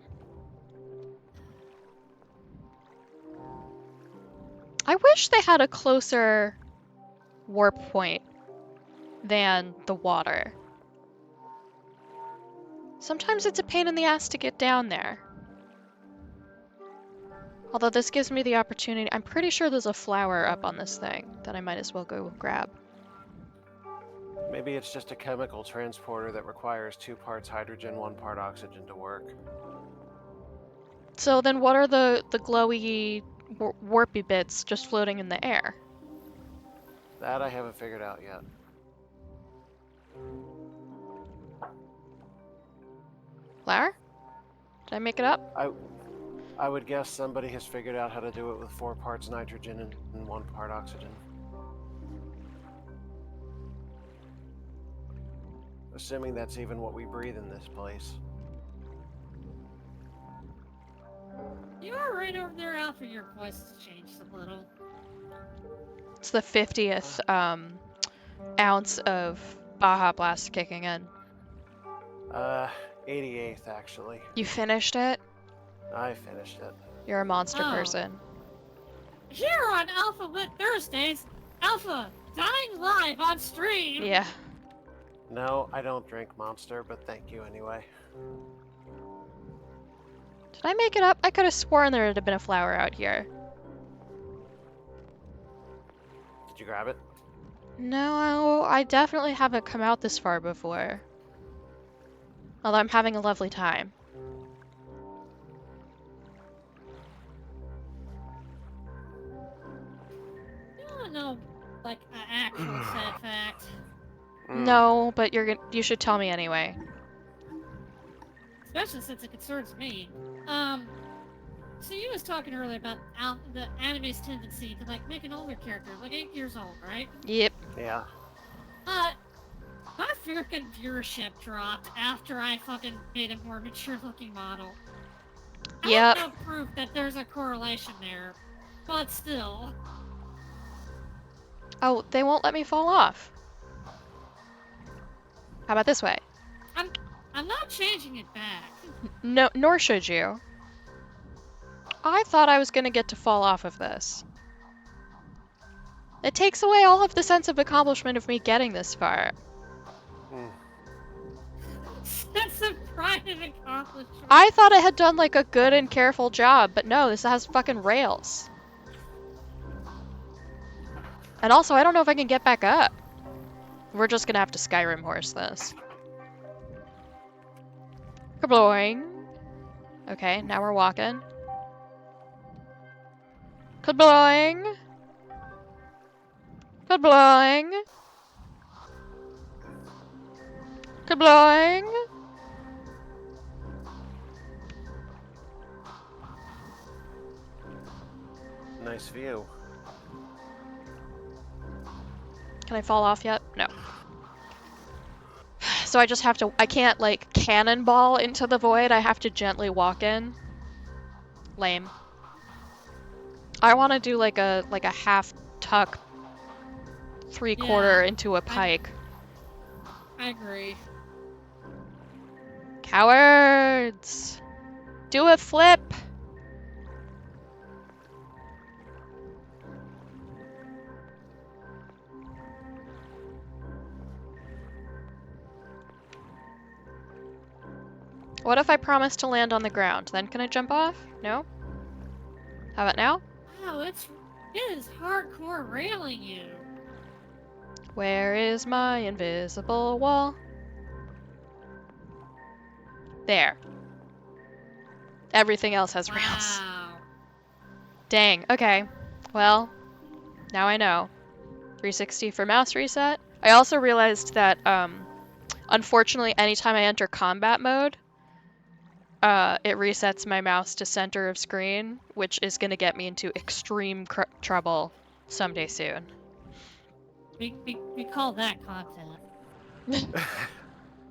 I wish they had a closer warp point than the water. Sometimes it's a pain in the ass to get down there. Although this gives me the opportunity, I'm pretty sure there's a flower up on this thing that I might as well go grab. Maybe it's just a chemical transporter that requires 2 parts hydrogen, 1 part oxygen to work. So then what are the glowy, warpy bits just floating in the air? That I haven't figured out yet. Flower? Did I make it up? I would guess somebody has figured out how to do it with 4 parts nitrogen and 1 part oxygen. Assuming that's even what we breathe in this place. You are right over there, Alpha. Your voice has changed a little. It's the 50th ounce of Baja Blast kicking in. 88th actually. You finished it? I finished it. You're a monster person. Here on AlphaWIt Thursdays, Alpha dying live on stream. Yeah. No, I don't drink Monster, but thank you anyway. Did I make it up? I could have sworn there would have been a flower out here. Did you grab it? No, I definitely haven't come out this far before. Although I'm having a lovely time. You don't know, like, an actual sad fact. No, but you should tell me anyway. Especially since it concerns me. So you was talking earlier about the anime's tendency to, like, make an older character, like 8 years old, right? Yep. Yeah. My freaking viewership dropped after I fucking made a more mature-looking model. I Yep. have no proof that there's a correlation there, but still. Oh, they won't let me fall off. How about this way? I'm not changing it back. No, nor should you. I thought I was gonna get to fall off of this. It takes away all of the sense of accomplishment of me getting this far. Sense of pride and accomplishment. I thought I had done like a good and careful job, but no, this has fucking rails. And also, I don't know if I can get back up. We're just gonna have to Skyrim horse this. Kabloing. Okay, now we're walking. Kabloing. Kabloing. Kabloing. Nice view. Can I fall off yet? No. So I just have to, I can't like cannonball into the void, I have to gently walk in. Lame. I want to do like a half tuck, 3/4 into a pike. I agree. Cowards! Do a flip! What if I promise to land on the ground? Then can I jump off? No? How about now? Wow, it is hardcore railing you. Where is my invisible wall? There. Everything else has rails. Wow. Dang, okay. Well, now I know. 360 for mouse reset. I also realized that, unfortunately, anytime I enter combat mode, it resets my mouse to center of screen, which is going to get me into extreme trouble someday soon. We call that content.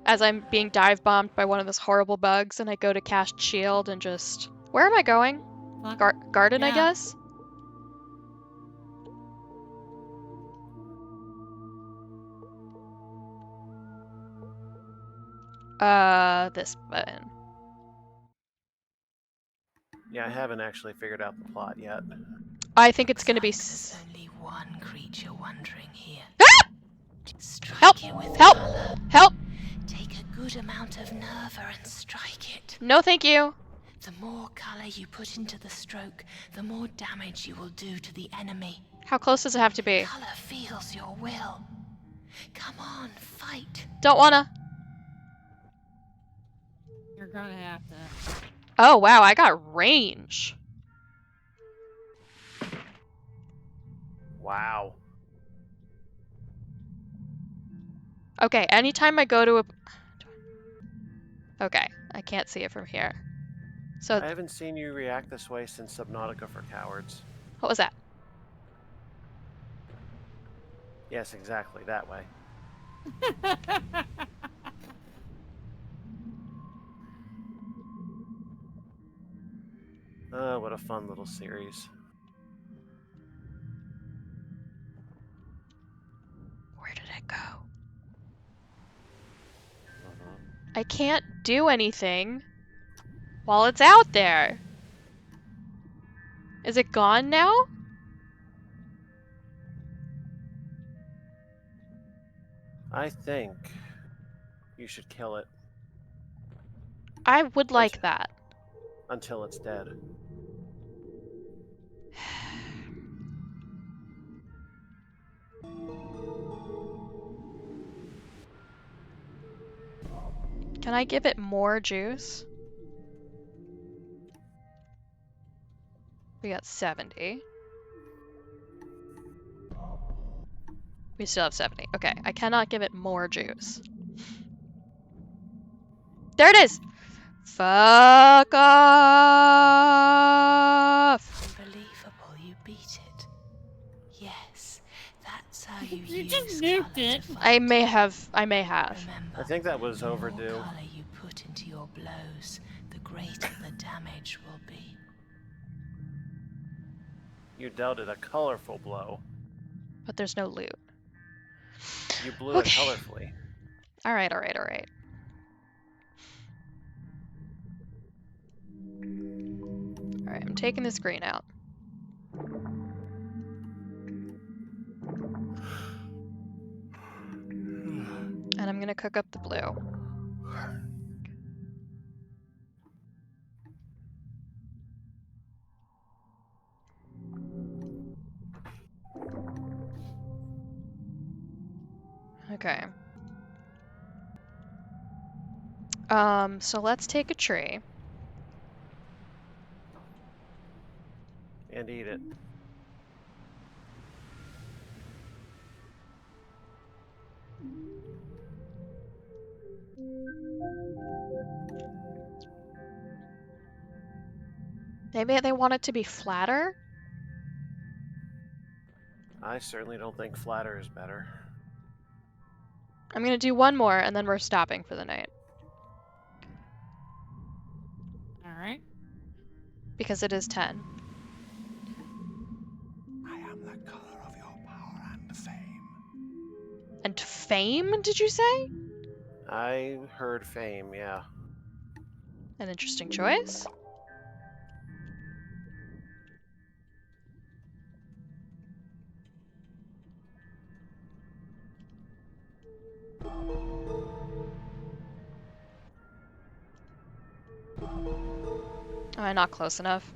As I'm being dive bombed by one of those horrible bugs, and I go to cast shield and just... Where am I going? Garden, I guess? This button. Yeah, I haven't actually figured out the plot yet. I think it's gonna be... There's only one creature wandering here. Ah! Strike Help! it with Help! color. Help! Take a good amount of nerva and strike it. No, thank you. The more color you put into the stroke, the more damage you will do to the enemy. How close does it have to be? Color feels your will. Come on, fight. Don't wanna. You're gonna have to. Oh, wow, I got range. Wow. Okay, anytime I go to a... Okay, I can't see it from here. So, I haven't seen you react this way since Subnautica for Cowards. what was that? Yes, exactly, that way. Oh, what a fun little series. Where did it go? I can't do anything while it's out there. Is it gone now? I think you should kill it I would like that. until it's dead. Can I give it more juice? We got 70. We still have 70. Okay, I cannot give it more juice. There it is! Fuck off! Unbelievable, you beat it. Yes, that's how you You use just color nuked to it. fight. I may have. Remember, I think that was the more overdue. color you put into your blows, the greater the damage will be. You dealt it a colorful blow. But there's no loot. You blew it colorfully. Alright, alright, alright. Alright, I'm taking this green out. And I'm gonna cook up the blue. Okay. So let's take a tree. And eat it. Maybe they want it to be flatter? I certainly don't think flatter is better. I'm gonna do one more and then we're stopping for the night. Alright. Because it is 10. I am the colour of your power and fame. And fame, did you say? I heard fame, yeah. An interesting choice. Am I not close enough?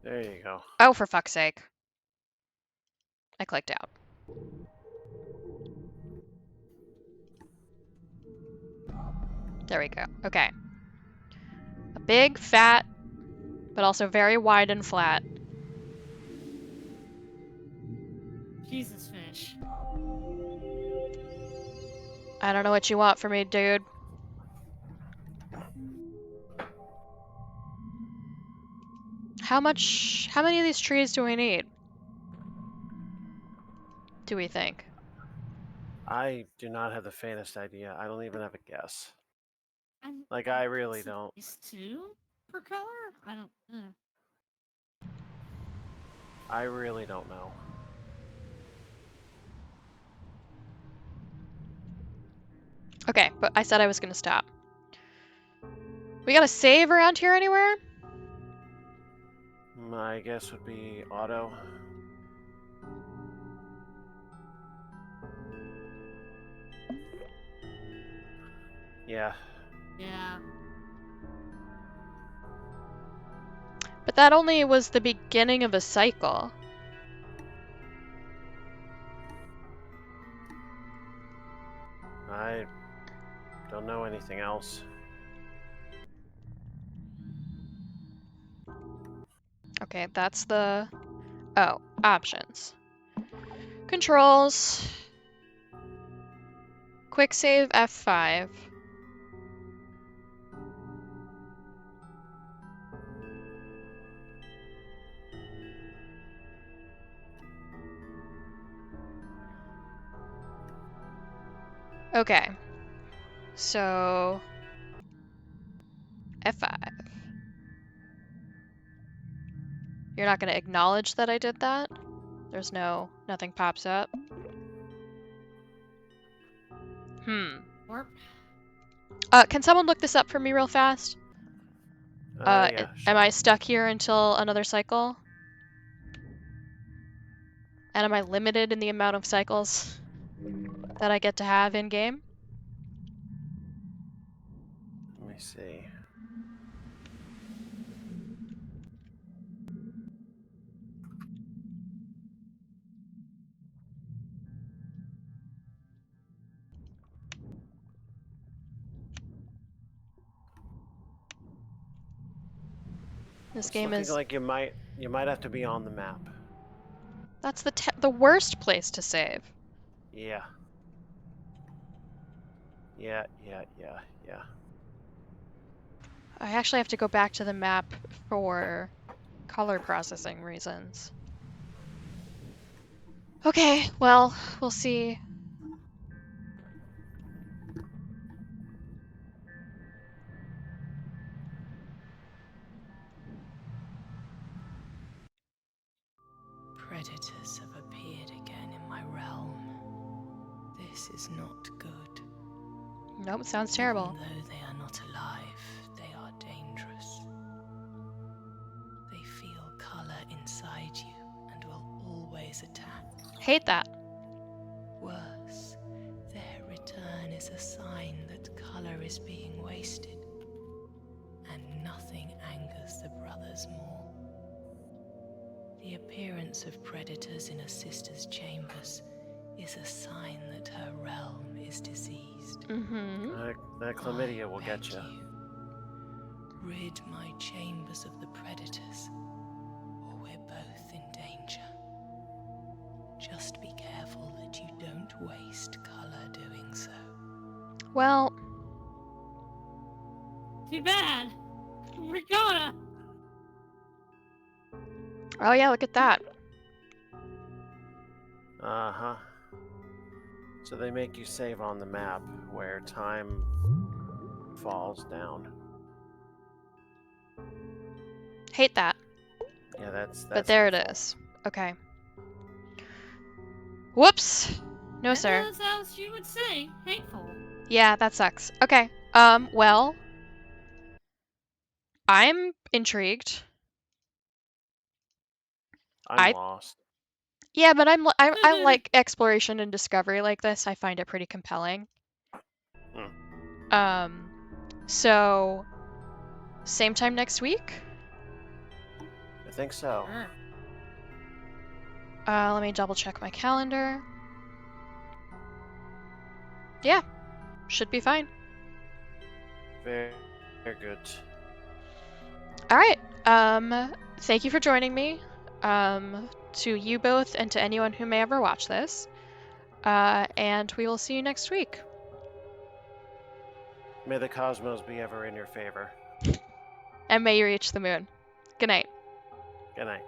There you go. Oh, for fuck's sake. I clicked out. There we go. Okay. A big, fat, but also very wide and flat. Jesus fish. I don't know what you want from me, dude. How many of these trees do we need? Do we think? I do not have the faintest idea. I don't even have a guess. I'm Like, I really don't. Is 2 per color? I don't. I really don't know. Okay, but I said I was gonna stop. We got a save around here anywhere? My guess would be auto. Yeah. Yeah. But that only was the beginning of a cycle. I don't know anything else. Okay, that's the... Oh, options. Controls. Quick save F5. Okay. So F5. You're not going to acknowledge that I did that? There's nothing pops up. Warp. Can someone look this up for me real fast? Yeah, sure. Am I stuck here until another cycle? And am I limited in the amount of cycles that I get to have in game? Let me see. This It's game looking is... like you might have to be on the map. That's the worst place to save. Yeah. Yeah. I actually have to go back to the map for color processing reasons. Okay, well, we'll see. Predators have appeared again in my realm. This is not good. Nope, sounds terrible. Even though they are not alive, they are dangerous. They feel color inside you and will always attack. Hate that. Worse, their return is a sign that color is being wasted, and nothing angers the brothers more. The appearance of predators in a sister's chambers is a sign that her realm is diseased. That chlamydia will get you. Rid my chambers of the predators, or we're both in danger. Just be careful that you don't waste color doing so. Well... Too bad. We're gonna. Oh yeah, look at that. Uh-huh. So they make you save on the map where time falls down. Hate that. Yeah, that's But there it hateful. is. Okay. Whoops! No, sir. As else you would say, hateful. Yeah, that sucks. Okay. Well... I'm intrigued. I'm lost. Yeah, but I like exploration and discovery like this. I find it pretty compelling. So... Same time next week? I think so. Sure. Let me double check my calendar. Yeah, should be fine. Very, very good. All right. Thank you for joining me. To you both and to anyone who may ever watch this. And we will see you next week. May the cosmos be ever in your favor. And may you reach the moon. Good night. Good night.